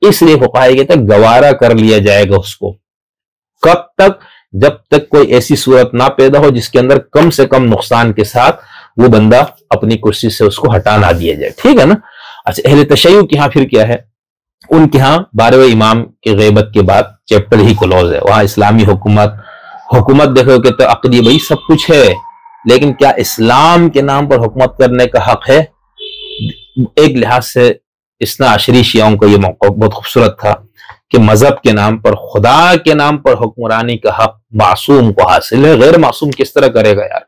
Speaker 2: اس لیے فقہا یہ کہتے ہیں گوارا کر لیا جائے گا اس کو. کب تک؟ جب تک کوئی ایسی صورت نہ پیدا ہو جس کے اندر کم سے کم نقصان کے ساتھ وہ بندہ اپنی کرسی سے اس کو ہٹا نہ دیا جائے. ٹھیک ہے نا. اچھا، اہل تشیع کے ہاں پھر کیا ہے؟ ان کے ہاں 12ویں امام کے غیبت کے بعد چیپٹر ہی کلوز ہے. وہاں اسلامی حکومت دیکھو کہ تو عقلی بھائی سب کچھ ہے، لیکن کیا اسلام کے نام پر حکومت کرنے کا حق ہے؟ ایک لحاظ سے اثنا عشری شیعوں کا یہ موقع بہت خوبصورت تھا کہ مذہب کے نام پر، خدا کے نام پر حکمرانی کا حق معصوم کو حاصل ہے، غیر معصوم کس طرح کرے گا یار؟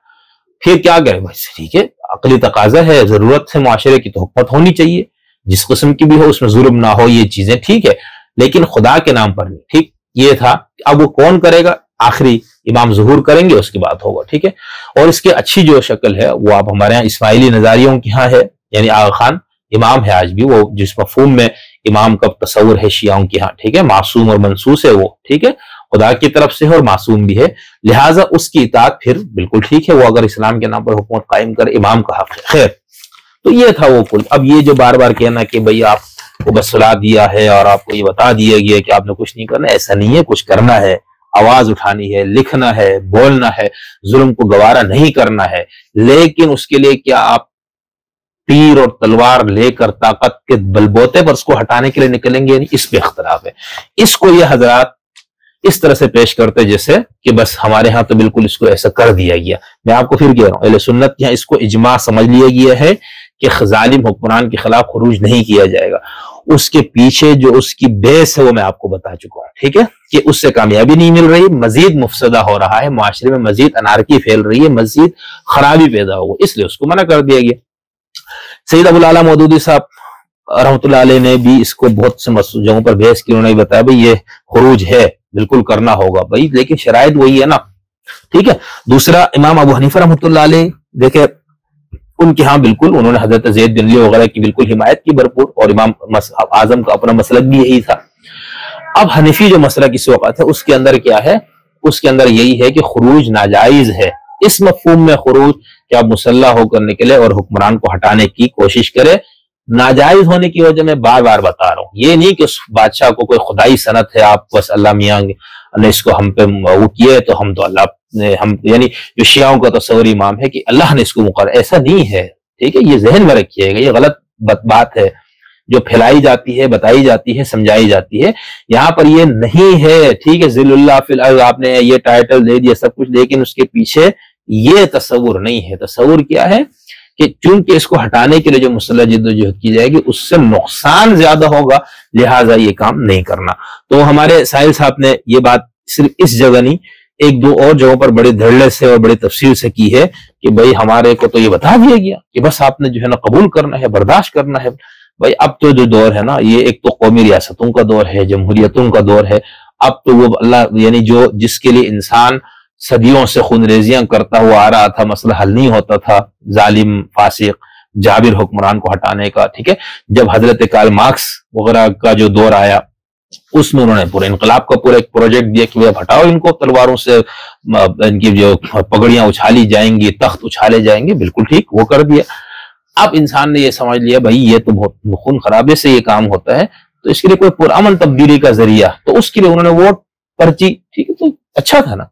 Speaker 2: پھر کیا کرے بھائی؟ ٹھیک ہے، عقلی تقاضا ہے، ضرورت ہے معاشرے کی، تو حکومت ہونی چاہیے جس قسم کی بھی ہو، اس میں ظلم نہ ہو، یہ چیزیں ٹھیک ہے، لیکن خدا کے نام پر نہیں. ٹھیک، یہ تھا. اب وہ کون کرے گا؟ آخری امام ظہور کریں گے، اس کی بات ہوگا. ٹھیک ہے، اور اس کی اچھی جو شکل ہے وہ آپ ہمارے ہاں اسماعیلی نظاریوں کی ہاں ہے، یعنی آغا خان امام ہے آج بھی، وہ جس مفہوم میں امام کا تصور ہے شیعوں کی ہاں. ٹھیک ہے، معصوم اور منصوص ہے وہ. ٹھیک ہے، خدا کی طرف سے ہے اور معصوم بھی ہے، لہٰذا اس کی اطاعت پھر بالکل ٹھیک ہے. وہ اگر اسلام کے نام پر حکومت قائم کرے، امام کا حق ہے. خیر، تو یہ تھا وہ کل. اب یہ جو بار بار کہنا کہ بھئی آپ کو بس صلاح دیا ہے اور آپ کو یہ بتا دیا گیا کہ آپ نے کچھ نہیں کرنا، ایسا نہیں ہے. کچھ کرنا ہے، آواز اٹھانی ہے، لکھنا ہے، بولنا ہے، ظلم کو گوارا نہیں کرنا ہے. لیکن اس کے لیے کیا آپ تیر اور تلوار لے کر طاقت کے بلبوتے پر اس کو ہٹانے کے لیے نکلیں گے؟ اس پہ اختلاف ہے. اس کو یہ حضرات اس طرح سے پیش کرتے جیسے کہ بس ہمارے ہاں تو بالکل اس کو ایسا کر دیا گیا. میں آپ کو پھر کہہ رہا ہوں، اہل سنت یہاں اس کو اجماع سمجھ لیا گیا ہے کہ ظالم حکمران کے خلاف خروج نہیں کیا جائے گا، اس کے پیچھے جو اس کی بیس ہے وہ میں آپ کو بتا چکا ہوں، ٹھیک ہے، کہ اس سے کامیابی نہیں مل رہی، مزید مفسدہ ہو رہا ہے، معاشرے میں مزید انارکی پھیل رہی ہے، مزید خرابی پیدا ہو، اس لیے اس کو منع کر دیا گیا۔ سید ابو الاعلیٰ مودودی صاحب رحمۃ اللہ علیہ نے بھی اس کو بہت سے جگہوں پر بحث کی، انہوں نے بتایا بھائی یہ خروج ہے، بالکل کرنا ہوگا بھائی، لیکن شرائط وہی ہے نا، ٹھیک ہے۔ دوسرا امام ابو حنیفہ رحمۃ اللہ علیہ دیکھیں ان کے ہاں بالکل انہوں نے حضرت زید بن علی وغیرہ کی بالکل حمایت کی بھرپور، اور امام اعظم کا اپنا مسلک بھی یہی تھا۔ اب حنفی جو مسلک اس وقت ہے اس کے اندر کیا ہے، اس کے اندر یہی ہے کہ خروج ناجائز ہے، اس مفہوم میں خروج کہ آپ مسلح ہو کر نکلے اور حکمران کو ہٹانے کی کوشش کرے، ناجائز ہونے کی وجہ میں بار بار بتا رہا ہوں، یہ نہیں کہ اس بادشاہ کو کوئی خدائی صنعت ہے، آپ بس اللہ میاں نے اس کو ہم پہ وہ کیے تو ہم تو اللہ نے ہم، یعنی جو شیعوں کا تصور امام ہے کہ اللہ نے اس کو مقرر، ایسا نہیں ہے، ٹھیک ہے، یہ ذہن میں رکھیے گا، یہ غلط بات ہے جو پھیلائی جاتی ہے، بتائی جاتی ہے، سمجھائی جاتی ہے، یہاں پر یہ نہیں ہے، ٹھیک ہے، ذل اللہ فی الارض آپ نے یہ ٹائٹل دے دیا سب کچھ، لیکن اس کے پیچھے یہ تصور نہیں ہے۔ تصور کیا ہے کہ چونکہ اس کو ہٹانے کے لیے جو مسلح جدوجہد کی جائے گی اس سے نقصان زیادہ ہوگا، لہٰذا یہ کام نہیں کرنا۔ تو ہمارے ساحل صاحب نے یہ بات صرف اس جگہ نہیں، ایک دو اور جگہوں پر بڑے دھڑلے سے اور بڑی تفصیل سے کی ہے کہ بھائی ہمارے کو تو یہ بتا دیا گیا کہ بس آپ نے جو ہے نا قبول کرنا ہے، برداشت کرنا ہے۔ بھائی اب تو جو دور ہے نا یہ ایک تو قومی ریاستوں کا دور ہے، جمہوریتوں کا دور ہے، اب تو وہ اللہ یعنی جو جس کے لیے انسان صدیوں سے خون ریزیاں کرتا ہوا آ رہا تھا، مسئلہ حل نہیں ہوتا تھا، ظالم فاسق جابر حکمران کو ہٹانے کا، ٹھیک ہے، جب حضرت کارل مارکس وغیرہ کا جو دور آیا اس میں انہوں نے پورے انقلاب کا پورا ایک پروجیکٹ دیا کہ اب ہٹاؤ ان کو، تلواروں سے ان کی جو پگڑیاں اچھالی جائیں گی، تخت اچھالے جائیں گے، بالکل ٹھیک، وہ کر دیا۔ اب انسان نے یہ سمجھ لیا بھائی یہ تو بہت خون خرابے سے یہ کام ہوتا ہے، تو اس کے لیے کوئی پرامن تبدیلی کا ذریعہ، تو اس کے لیے انہوں نے ووٹ پرچی، ٹھیک ہے، تو اچھا تھا نا،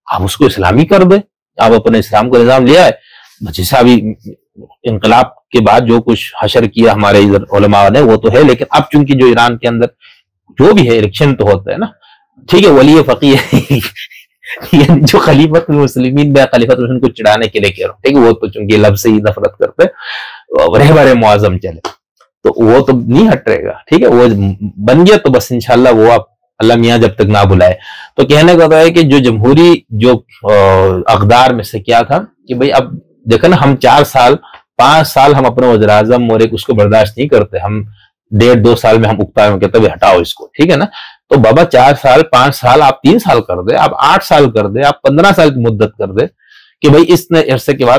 Speaker 2: آپ اس کو اسلامی کر دیں، آپ اپنے اسلام کا نظام لے آئے، جیسا بھی انقلاب کے بعد جو کچھ حشر کیا ہمارے علماء نے وہ تو ہے، لیکن اب چونکہ جو ایران کے اندر جو بھی ہے الیکشن تو ہوتا ہے نا، ٹھیک ہے، ولی فقیہ جو خلیفۃ المسلمین میں خلیفۃ المسلمین کو چڑھانے کے لیے کہہ رہا ہوں، ٹھیک ہے، وہ تو چونکہ لفظ سے ہی نفرت کرتے رہبر معظم چلے تو وہ تو نہیں ہٹ رہے گا، ٹھیک ہے، وہ بن گیا تو بس انشاءاللہ وہ آپ اللہ میاں جب تک نہ بلائے۔ تو کہنے کا تھا ہے کہ جو جمہوری جو اقدار میں سے کیا تھا کہ بھئی اب دیکھیں نا، ہم 4 سال 5 سال ہم اپنے وزیر اعظم اور ایک اس کو برداشت نہیں کرتے، ہم 1.5-2 سال میں ہم اکتا میں کہتے ہیں ہٹاؤ اس کو، ٹھیک ہے نا، تو بابا 4 سال 5 سال آپ 3 سال کر دے، آپ 8 سال کر دے، آپ 15 سال کی مدت کر دے کہ بھئی اس عرصے کے بعد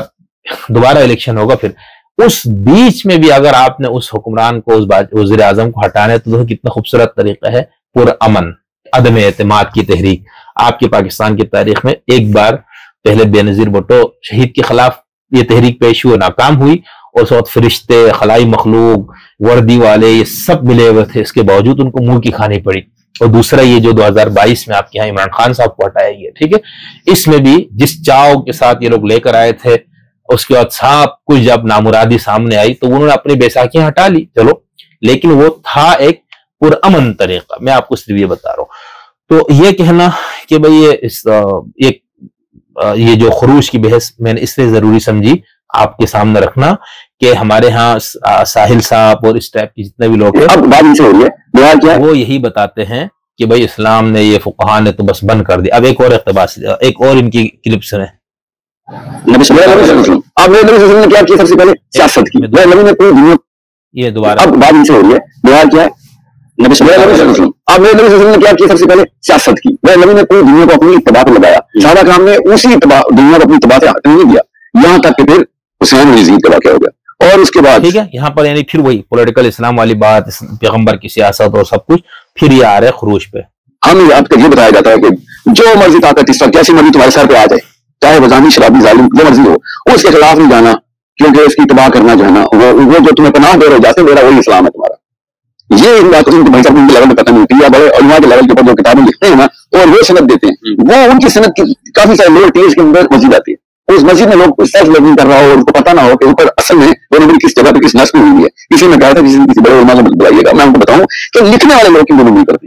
Speaker 2: دوبارہ الیکشن ہوگا، پھر اس بیچ میں بھی اگر آپ نے اس حکمران کو، اس وزیر اعظم کو ہٹانا ہے تو کتنا خوبصورت طریقہ ہے، پرامن عدم اعتماد کی تحریک۔ آپ کے پاکستان کی تاریخ میں ایک بار پہلے بے نظیر بھٹو شہید کے خلاف یہ تحریک پیش ہوئی، ناکام ہوئی، اور اس وقت فرشتے، خلائی مخلوق، وردی والے یہ سب ملے ہوئے تھے، اس کے باوجود ان کو منہ کی کھانی پڑی۔ اور دوسرا یہ جو 2022 میں آپ کے یہاں عمران خان صاحب کو ہٹایا گیا، ٹھیک ہے، اس میں بھی جس چاؤ کے ساتھ یہ لوگ لے کر آئے تھے، اس کے بعد سب کچھ جب نامرادی سامنے آئی تو انہوں نے اپنی بیساکھیاں ہٹا لی، چلو، لیکن وہ تھا ایک پرامن طریقہ، میں آپ کو صرف یہ بتا رہا ہوں۔ تو یہ کہنا کہ بھئی یہ جو خروج کی بحث میں نے اس لیے ضروری سمجھی آپ کے سامنے رکھنا کہ ہمارے ہاں ساحل صاحب اور اس ٹائپ کی جتنے بھی لوگ ہیں وہ یہی بتاتے ہیں کہ بھئی اسلام نے، یہ فقہاء نے تو بس بند کر دیا۔ اب ایک اور اقتباس، ایک اور ان کی کلپ سنیں۔
Speaker 1: نبی صلی اللہ علیہ وسلم، اب نبی صلی اللہ علیہ وسلم نے کیا کیا؟ سب سے پہلے سیاست کی، نبی نے پوری دنیا،
Speaker 2: یہ دوبارہ
Speaker 1: اب بات ان سے ہو رہی ہے، دعا کیا ہے؟ نبی صلی اللہ علیہ وسلم، اب نبی صلی اللہ علیہ وسلم نے کیا کیا؟ سب سے پہلے سیاست کی، نبی نے پوری دنیا کو اپنی اتباع پہ لگایا، صحابہ کرام نے اسی دنیا کو اپنی اتباع سے ہٹنے نہیں دیا، یہاں تک کہ پھر حسین بن یزید کا واقعہ ہو گیا، اور اس کے بعد
Speaker 2: ٹھیک ہے، یہاں پر یعنی پھر وہی پولیٹیکل اسلام والی بات، پیغمبر کی سیاست اور سب کچھ، پھر یہ آ رہے خروج پہ۔
Speaker 1: ہمیں آپ کو یہ بتایا جاتا ہے کہ جو مرضی طاقت اس وقت کیسی مرضی تمہارے سر پہ آ جائے، چاہے وہ ظالم، شرابی، ظالم جو مرضی ہو، اس کے خلاف نہیں جانا، کیونکہ اس کی اتباع کرنا جو ہے نا، وہ جو تمہیں پناہ دے رہے جاتے میرا وہی اسلام ہے تمہارا۔ یہ ان باتوں سے بھائی صاحب ان کے لیول میں پتہ نہیں ہوتی ہے، بڑے علماء کے لیول کے اوپر جو کتابیں لکھتے ہیں نا اور وہ سند دیتے ہیں، وہ ان کی سند کی کافی سارے لوگ ٹیز کے اندر مسجد آتی ہے، اس مسجد میں لوگ کچھ سیلف لرننگ کر رہا ہو اور ان کو پتہ نہ ہو کہ اوپر اصل میں وہ نبی کس جگہ پہ کس نسل میں ہوئی ہے۔ اسی میں کہا تھا کسی بڑے علماء کو بلائیے گا، میں ان کو بتاؤں کہ لکھنے والے لوگ کیوں نہیں کرتے،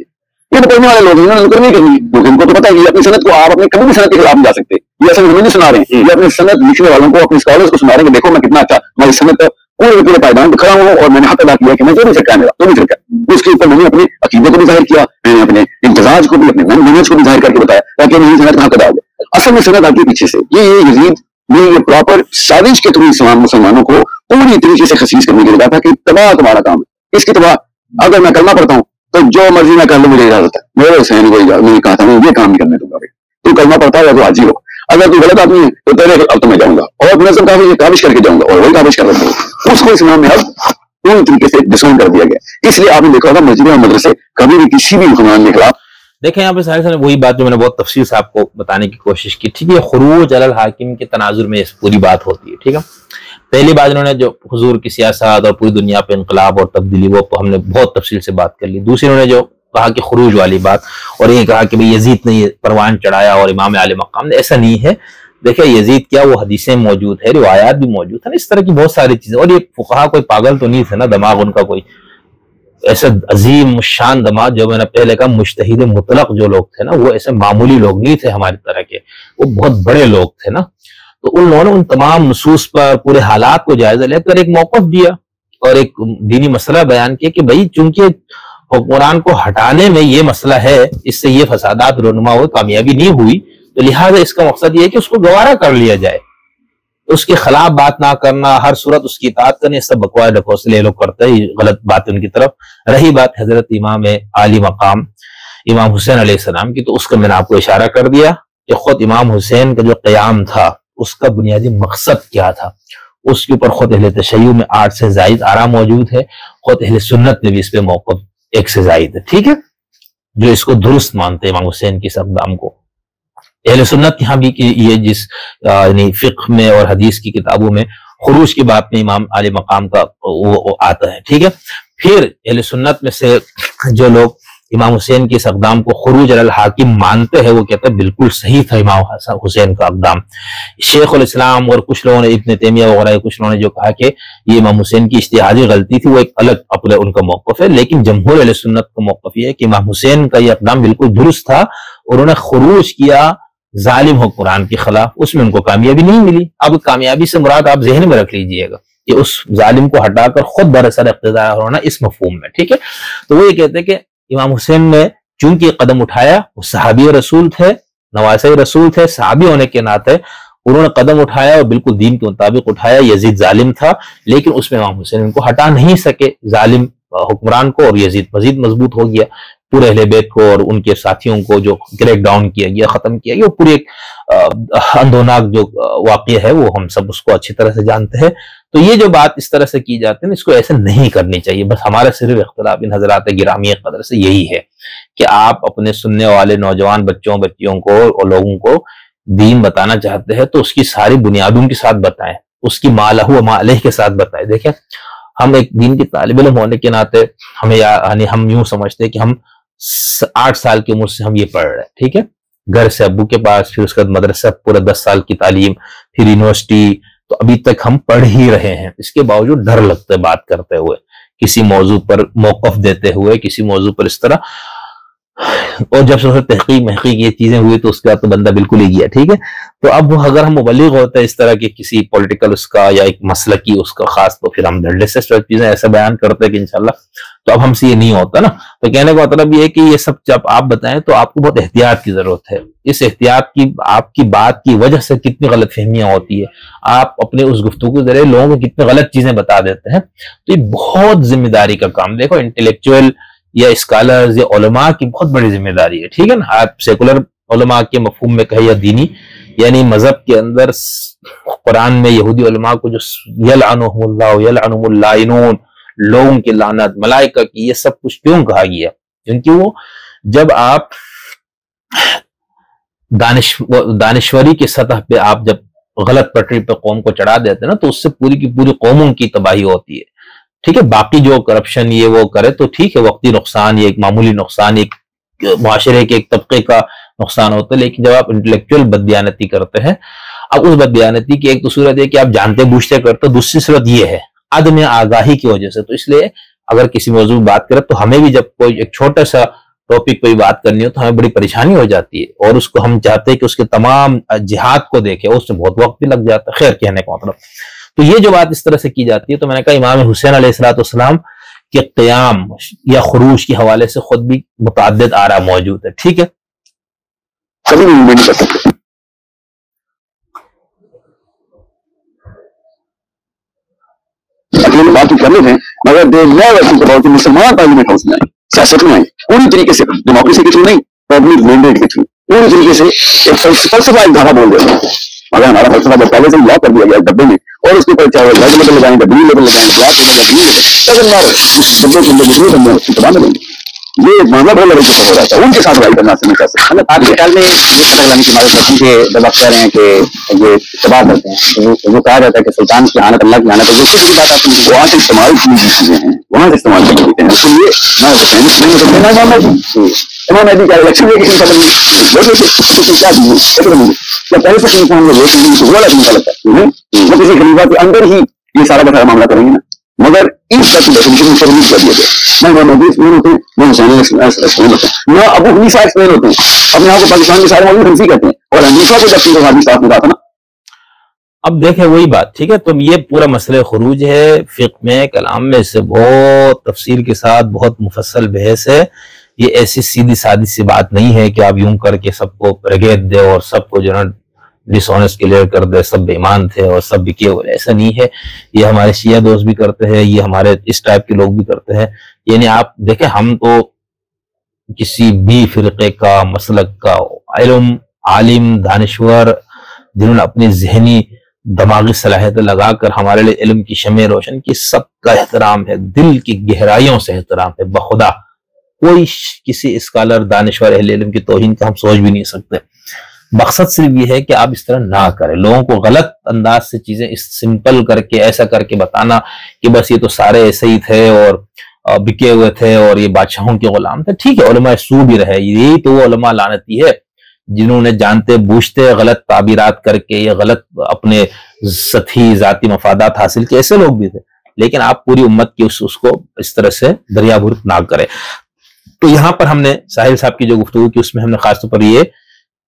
Speaker 1: یہ پڑھنے والے لوگ انہوں نے ذکر نہیں کرنی، کیونکہ ان کو تو پتہ ہے کہ اپنی سند کو آپ اپنے کبھی بھی سند کے خلاف نہیں جا سکتے، یہ اصل میں نہیں سنا رہے ہیں، یہ اپنی سند لکھنے والوں کو، اپنے اسکالرز کو سنا رہے ہیں کہ دیکھو میں کتنا اچھا، ہماری سند اور پورے پائیدان کھڑا ہوں اور میں نے حق ادا کیا کہ میں جو بھی سرکار میرا تو بھی سرکار، اس کے اوپر میں نے اپنے عقیدے کو بھی ظاہر کیا، میں نے اپنے امتزاج کو بھی اپنے منہج کو بھی ظاہر کر کے بتایا تاکہ میری سند کہاں ادا ہو۔ اصل میں سند آتی ہے پیچھے سے، یہ یزید نے یہ پراپر سازش کے تھرو مسلمانوں کو پوری طریقے سے خسیس کرنے کے لیے کہا تھا کہ تباہ تمہارا کام ہے، اس کی تباہ، اگر میں کلمہ پڑھتا ہوں تو جو مرضی میں کر لوں مجھے اجازت ہے، میرے حسین کو اجازت، میں نے کہا تھا میں یہ کام نہیں کرنے دوں گا، تو کلمہ پڑھتا ہے تو حاجی ہو، اگر کوئی غلط آدمی ہے تو پہلے اب تو میں جاؤں گا اور منظم کاوش کر کے جاؤں گا، اور وہی کاوش کر رہا ہوں، اس کو اسلام میں اب پوری طریقے سے ڈسون کر دیا گیا۔ اس لیے آپ نے دیکھا ہوگا مسجد اور مدرسے کبھی بھی کسی بھی حکمران کے خلاف،
Speaker 2: دیکھیں یہاں پہ سارے سارے وہی بات جو میں نے بہت تفصیل سے آپ کو بتانے کی کوشش کی، ٹھیک ہے، خروج علی الحاکم کے تناظر میں اس پوری بات ہوتی ہے، ٹھیک ہے۔ پہلی بات انہوں نے جو حضور کی سیاست اور پوری دنیا پہ انقلاب اور تبدیلی، وہ ہم نے بہت تفصیل سے بات کر لی۔ دوسری انہوں نے جو کہا کہ خروج والی بات، اور یہ کہا کہ بھئی یزید نے یہ پروان چڑھایا اور امام عالی مقام نے، ایسا نہیں ہے۔ دیکھیں یزید کیا، وہ حدیثیں موجود ہے، روایات بھی موجود ہیں، اس طرح کی بہت ساری چیزیں، اور یہ فقہا کوئی پاگل تو نہیں تھے نا، دماغ ان کا کوئی ایسے عظیم شان دماغ، جو میں نے پہلے کہا مجتہد مطلق جو لوگ تھے نا، وہ ایسے معمولی لوگ نہیں تھے ہماری طرح کے، وہ بہت بڑے لوگ تھے نا۔ تو ان لوگوں نے ان تمام نصوص پر پورے حالات کو جائزہ لے کر ایک موقف دیا اور ایک دینی مسئلہ بیان کیا کہ بھئی چونکہ حکمران کو ہٹانے میں یہ مسئلہ ہے، اس سے یہ فسادات رونما ہوئے، کامیابی نہیں ہوئی، تو لہٰذا اس کا مقصد یہ ہے کہ اس کو گوارا کر لیا جائے، اس کے خلاف بات نہ کرنا، ہر صورت اس کی اطاعت کرنی، سب بکواس ڈھکوسلے یہ لوگ کرتے ہیں، غلط بات ان کی طرف۔ رہی بات حضرت امام عالی مقام امام حسین علیہ السلام کی، تو اس کا میں نے آپ کو اشارہ کر دیا کہ خود امام حسین کا جو قیام تھا، اس کا بنیادی مقصد کیا تھا، اس کے اوپر خود اہل تشیع میں 8 سے زائد آراء موجود ہے، خود اہل سنت میں بھی اس پہ موقف 1 سے زائد ہے، ٹھیک ہے، جو اس کو درست مانتے ہیں امام حسین کی اس اقدام کو۔ اہل سنت یہاں بھی یہ جس یعنی فقہ میں اور حدیث کی کتابوں میں خروج کی بات میں امام عالی مقام کا وہ آتا ہے، ٹھیک ہے۔ پھر اہل سنت میں سے جو لوگ امام حسین کی اس اقدام کو خروج علی الحاکم مانتے ہیں، وہ کہتے ہیں بالکل صحیح تھا امام حسین کا اقدام۔ شیخ الاسلام اور کچھ لوگوں نے، ابن تیمیہ وغیرہ کچھ لوگوں نے جو کہا کہ یہ امام حسین کی اجتہادی غلطی تھی، وہ ایک الگ اپنے ان کا موقف ہے، لیکن جمہور اہل سنت کا موقف یہ ہے کہ امام حسین کا یہ اقدام بالکل درست تھا، اور انہوں نے خروج کیا ظالم حکمران کے خلاف، اس میں ان کو کامیابی نہیں ملی۔ اب کامیابی سے مراد آپ ذہن میں رکھ لیجئے گا کہ اس ظالم کو ہٹا کر خود برسر اقتدار ہونا، اس مفہوم میں، ٹھیک ہے۔ تو وہ یہ کہتے ہیں کہ امام حسین نے چونکہ قدم اٹھایا، وہ صحابی رسول تھے، نواسہ رسول تھے، صحابی ہونے کے ناطے انہوں نے قدم اٹھایا اور بالکل دین کے مطابق اٹھایا۔ یزید ظالم تھا، لیکن اس میں امام حسین ان کو ہٹا نہیں سکے ظالم حکمران کو، اور یزید مزید مضبوط ہو گیا، پورے اہل بیت کو اور ان کے ساتھیوں کو جو کریک ڈاؤن کیا گیا، ختم کیا گیا، وہ پوری ایک اندوناک جو واقعہ ہے، وہ ہم سب اس کو اچھی طرح سے جانتے ہیں۔ تو یہ جو بات اس طرح سے کی جاتی ہے، اس کو ایسے نہیں کرنی چاہیے۔ بس ہمارا صرف اختلاف ان حضرات گرامی قدر سے یہی ہے کہ آپ اپنے سننے والے نوجوان بچوں بچیوں کو اور لوگوں کو دین بتانا چاہتے ہیں تو اس کی ساری بنیادوں کے ساتھ بتائیں، اس کی ما لہ و ما علیہ کے ساتھ بتائیں۔ دیکھیں ہم ایک دین کے طالب علم ہونے کے ناطے ہم یوں سمجھتے ہیں کہ ہم 8 سال کی عمر سے ہم یہ پڑھ رہے ہیں، ٹھیک ہے، گھر سے ابو کے پاس، پھر اس کے بعد مدرسہ پورا 10 سال کی تعلیم، پھر یونیورسٹی، تو ابھی تک ہم پڑھ ہی رہے ہیں۔ اس کے باوجود ڈر لگتا ہے بات کرتے ہوئے، کسی موضوع پر موقف دیتے ہوئے، کسی موضوع پر اس طرح، اور جب سے تحقیق یہ چیزیں ہوئی تو اس کے بعد تو بندہ بالکل ہی گیا، ٹھیک ہے۔ تو اب اگر ہم مبلغ ہوتے ہیں اس طرح کے کسی پولیٹیکل اس کا یا ایک مسلکی اس کا خاص، تو پھر ہم دھڑے سے چیزیں ایسا بیان کرتے ہیں کہ انشاءاللہ، تو اب ہم سے یہ نہیں ہوتا نا۔ تو کہنے کا مطلب یہ ہے کہ یہ سب جب آپ بتائیں تو آپ کو بہت احتیاط کی ضرورت ہے۔ اس احتیاط کی آپ کی بات کی وجہ سے کتنی غلط فہمیاں ہوتی ہے، آپ اپنے اس گفتگو کے ذریعے لوگوں کو کتنی غلط چیزیں بتا دیتے ہیں۔ تو یہ بہت ذمہ داری کا کام، دیکھو انٹلیکچوئل یا اسکالرز یا علماء کی بہت بڑی ذمہ داری ہے، ٹھیک ہے نا۔ آپ سیکولر علماء کے مفہوم میں کہے یا دینی، یعنی مذہب کے اندر قرآن میں یہودی علماء کو جو یلعنہم اللہ یلعنہم اللائنون، لوگوں کی لعنت، ملائکہ کی، یہ سب کچھ کیوں کہا گیا؟ کیونکہ وہ جب آپ دانشوری کی سطح پہ آپ جب غلط پٹری پہ قوم کو چڑھا دیتے ہیں نا، تو اس سے پوری کی پوری قوموں کی تباہی ہوتی ہے، ٹھیک ہے۔ باقی جو کرپشن یہ وہ کرے تو ٹھیک ہے، وقتی نقصان، یہ ایک معمولی نقصان، ایک معاشرے کے ایک طبقے کا نقصان ہوتا ہے، لیکن جب آپ انٹلیکچوئل بددیانتی کرتے ہیں، اب اس بددیانتی کی ایک تو صورت ہے کہ آپ جانتے بوجھتے کرتے، دوسری صورت یہ ہے عدم آگاہی کی وجہ سے۔ تو اس لیے اگر کسی موضوع میں بات کرے تو ہمیں بھی جب کوئی ایک چھوٹا سا ٹاپک پہ بات کرنی ہو تو ہمیں بڑی پریشانی ہو جاتی ہے، اور اس کو ہم چاہتے ہیں کہ اس کے تمام جہات کو دیکھیں، اس میں بہت وقت بھی لگ جاتا ہے، خیر کہنے کا مطلب۔ تو یہ جو بات اس طرح سے کی جاتی ہے، تو میں نے کہا امام حسین علیہ السلام کے قیام یا خروج کے حوالے سے خود بھی متعدد آراء موجود ہے. ٹھیک ہے،
Speaker 1: کبھی نہیں کر سکتے. بات کر لیتے ہیں مگر مسلمان پارلیمنٹ ہاؤس میں آئے، سیاست میں آئے پوری طریقے سے، ڈیموکریسی کے تھرو نہیں، پبلک مینڈیٹ کے تھرو پوری طریقے سے ایک فلسفہ ایک دھاوا بول دیتے ہیں. مگر ہمارا فلسفہ جب پہلے سے لا کر دیا گیا ڈبے میں، اور اس کے اوپر چاہے لیبل لیبل لگائیں گے، بلی لیبل لگائیں گے، بلیک لیبل لگائیں گے، اس ڈبے کے اندر جتنے بندے اس کی تباہ کریں گے. یہ ایک معاملہ بہت لڑے ہو رہا ہے، ان کے ساتھ رائی کرنا سے نہیں کر سکتے. آپ کے خیال میں یہ پتہ لگانے کی مدد کرتی ہے جب آپ کہہ رہے ہیں کہ یہ تباہ کرتے ہیں، جو کہا جاتا ہے کہ سلطان کی آنت اللہ کی آنت ہے، یہ کسی بات آپ کو وہاں سے استعمال کی چیزیں ہیں، وہاں سے استعمال کر دیتے ہیں. اس لیے میں امام مہدی کا الیکشن میں کسی قدر کیا پہلے سے انسان میں لگتا ہے وہ کسی خلیفہ کے اندر ہی یہ سارا کا سارا معاملہ کریں گے نا. مگر اس کا ڈیفینیشن کر دیا گیا، نہ محمد ایکسپلین ہوتے ہیں، نہ حسین ایکسپلین ہوتے ہیں، نہ ابو حنیفہ ایکسپلین ہوتے ہیں. اپنے آپ کو پاکستان کے سارے مولوی حنفی کہتے ہیں، اور حنیفہ کو جب تین حدیث ساتھ میں رہا تھا نا.
Speaker 2: اب دیکھیں وہی بات، ٹھیک ہے. تو یہ پورا مسئلہ خروج ہے، فقہ میں کلام میں اس سے بہت تفصیل کے ساتھ بہت مفصل بحث ہے. یہ ایسی سیدھی سادی سی بات نہیں ہے کہ آپ یوں کر کے سب کو رگیت دے اور سب کو جو نا ڈس آنیسٹ کلیئر کر دے سب بے ایمان تھے اور سب بکے ہوئے. ایسا نہیں ہے. یہ ہمارے شیعہ دوست بھی کرتے ہیں، یہ ہمارے اس ٹائپ کے لوگ بھی کرتے ہیں. یعنی آپ دیکھیں ہم تو کسی بھی فرقے کا مسلک کا علم عالم دانشور جنہوں نے اپنی ذہنی دماغی صلاحیتیں لگا کر ہمارے لیے علم کی شمع روشن کی، سب کا احترام ہے، دل کی گہرائیوں سے احترام ہے. بخدا کوئی کسی اسکالر دانشور اہل علم کی توہین کا ہم سوچ بھی نہیں سکتے. مقصد صرف یہ ہے کہ آپ اس طرح نہ کریں، لوگوں کو غلط انداز سے چیزیں سمپل کر کے ایسا کر کے بتانا کہ بس یہ تو سارے ایسے ہی تھے اور بکے ہوئے تھے اور یہ بادشاہوں کے غلام تھے. ٹھیک ہے، علماء سو بھی رہے، یہی تو وہ علماء لعنتی ہے جنہوں نے جانتے بوجھتے غلط تعبیرات کر کے یا غلط اپنے سطحی ذاتی مفادات حاصل کیے. ایسے لوگ بھی تھے، لیکن آپ پوری امت کی اس کو اس طرح سے دریا بھر نہ کریں. تو یہاں پر ہم نے ساحل صاحب کی جو گفتگو کی اس میں ہم نے خاص طور پر یہ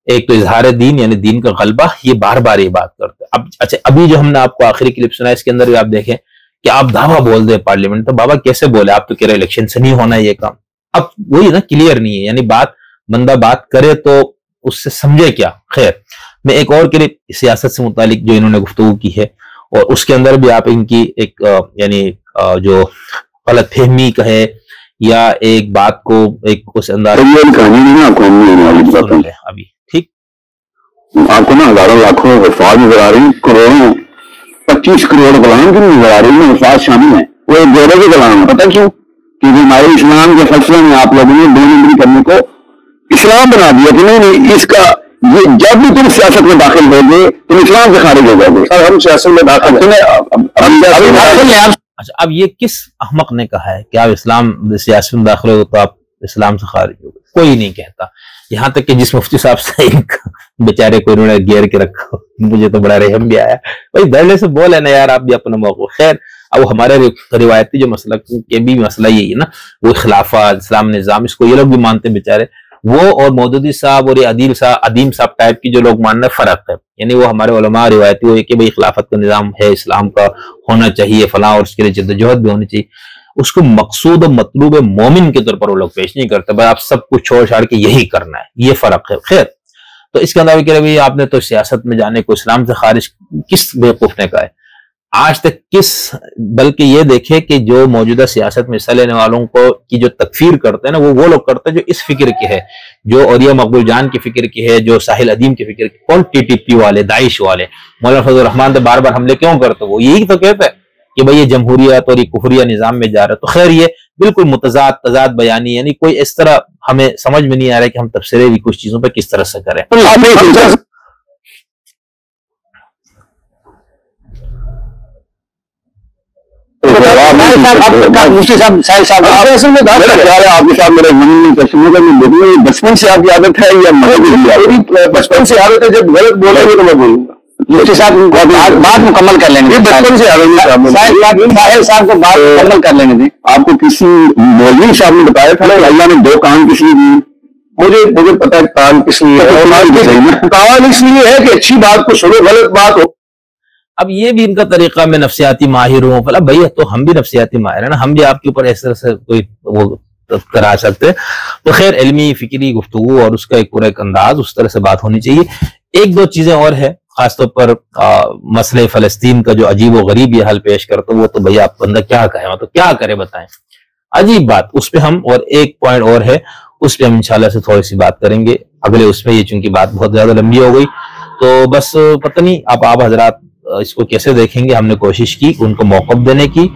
Speaker 2: ایک تو اظہار دین یعنی دین کا غلبہ، یہ بار بار یہ بات کرتے ہیں. اب اچھا ابھی جو ہم نے آپ کو آخری کلپ سنا اس کے اندر بھی آپ دیکھیں کہ آپ دعویٰ بول دیں پارلیمنٹ، تو بابا کیسے بولے؟ آپ تو کہہ رہے الیکشن سے نہیں ہونا یہ کام. اب وہی نا کلیئر نہیں ہے، یعنی بندہ بات کرے تو اس سے سمجھے کیا. خیر میں ایک اور کلپ سیاست سے متعلق جو انہوں نے گفتگو کی ہے اور اس کے اندر بھی آپ ان کی ایک یعنی جو غلط فہمی کہے یا ایک بات کو ایک اس انداز ابھی ٹھیک
Speaker 1: آپ کو نا ہزاروں لاکھوں وفات نظر آ رہی ہیں، کروڑوں 25 کروڑ غلام کی نظر آ رہی ہیں، وفات شامل ہیں. وہ ایک جوڑے کے غلام ہیں. پتہ کیوں؟ کیونکہ ہمارے اسلام کے فلسفے میں آپ لوگوں نے 2 نمبری کرنے کو اسلام بنا دیا کہ نہیں اس کا یہ جب بھی تم سیاست میں داخل ہو گے تم اسلام سے خارج ہو جاؤ گے. سر ہم سیاست میں داخل ہیں.
Speaker 2: اچھا اب یہ کس احمق نے کہا ہے کہ آپ اسلام سیاست میں داخل ہو تو آپ اسلام سے خارج ہو گئے؟ کوئی نہیں کہتا. یہاں تک کہ جس مفتی صاحب سے ایک بیچارے کو انہوں نے گیر کے رکھا، مجھے تو بڑا رحم بھی آیا، بھائی دھڑے سے بولے نا یار آپ بھی اپنا موقع. خیر اب ہمارے روایتی جو مسلک کے بھی مسئلہ یہی ہے نا، وہ خلافہ اسلام نظام، اس کو یہ لوگ بھی مانتے ہیں بیچارے. وہ اور مودودی صاحب اور یہ عدیم صاحب ٹائپ کی جو لوگ ماننا فرق ہے. یعنی وہ ہمارے علماء روایتی ہوئے کہ بھئی خلافت کا نظام ہے، اسلام کا ہونا چاہیے فلاں، اور اس کے لیے جدوجہد بھی ہونی چاہیے. اس کو مقصود و مطلوب مومن کے طور پر وہ لوگ پیش نہیں کرتے، بھائی آپ سب کچھ چھوڑ چھاڑ کے یہی کرنا ہے. یہ فرق ہے. خیر تو اس کے اندر بھی کہہ رہے بھئی آپ نے تو سیاست میں جانے کو اسلام سے خارج کس بیوقوف نے کہا ہے آج تک؟ بلکہ یہ دیکھے کہ جو موجودہ سیاست میں حصہ لینے والوں کو کی جو تکفیر کرتے ہیں نا، وہ لوگ کرتے ہیں جو اس فکر کے ہے، جو اولیاء مقبول جان کی فکر کی ہے، جو ساحل عدیم کی فکر کی. کون؟ TTP والے، داعش والے. مولانا فضل الرحمان تو بار بار حملے کیوں کرتے؟ وہ یہی تو کہتے ہیں کہ بھئی یہ جمہوریت اور یہ کفریہ نظام میں جا رہا ہے. تو خیر یہ بالکل تضاد بیانی، یعنی کوئی اس طرح ہمیں سمجھ میں نہیں آ رہا ہے کہ ہم تبصرے بھی کچھ چیزوں پہ کس طرح سے کریں.
Speaker 1: بچپن سے آپ کی عادت ہے یا بچپن سے عادت ہے جب غلط بولے گے تو میں بولوں گا. مفتی صاحب بات مکمل کر لیں گے. بچپن سے ساحل صاحب کو بات مکمل کر لیں گے. آپ کو کسی مولوی صاحب نے بتایا تھا نا اللہ نے 2 کان کس لیے دیے؟ مجھے پتا ہے کان کس لیے. کان اس لیے ہے کہ اچھی بات کو سنو، غلط بات ہو
Speaker 2: اب یہ بھی ان کا طریقہ، میں نفسیاتی ماہر ہوں، فلا بھائی تو ہم بھی نفسیاتی ماہر ہیں نا، ہم بھی آپ کے اوپر اس طرح سے کوئی وہ کرا سکتے. تو خیر علمی فکری گفتگو اور اس کا ایک پورا ایک انداز، اس طرح سے بات ہونی چاہیے. ایک دو چیزیں اور ہے، خاص طور پر مسئلہ فلسطین کا جو عجیب و غریب یہ حل پیش کرتا، وہ تو بھئی آپ بندہ کیا کہے، مطلب کیا کرے بتائیں، عجیب بات. اس پہ ہم، اور ایک پوائنٹ اور ہے اس پہ ہم انشاءاللہ سے تھوڑی سی بات کریں گے اگلے اس پہ. یہ چونکہ بات بہت زیادہ لمبی ہو گئی تو بس پتہ نہیں آپ حضرات اس کو کیسے دیکھیں گے. ہم نے کوشش کی ان کو موقف دینے کی،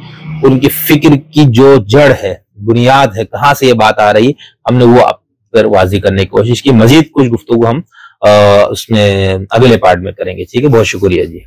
Speaker 2: ان کی فکر کی جو جڑ ہے، بنیاد ہے، کہاں سے یہ بات آ رہی، ہم نے وہ آپ پر واضح کرنے کی کوشش کی. مزید کچھ گفتگو ہم اس میں اگلے پارٹ میں کریں گے. ٹھیک ہے، بہت شکریہ جی.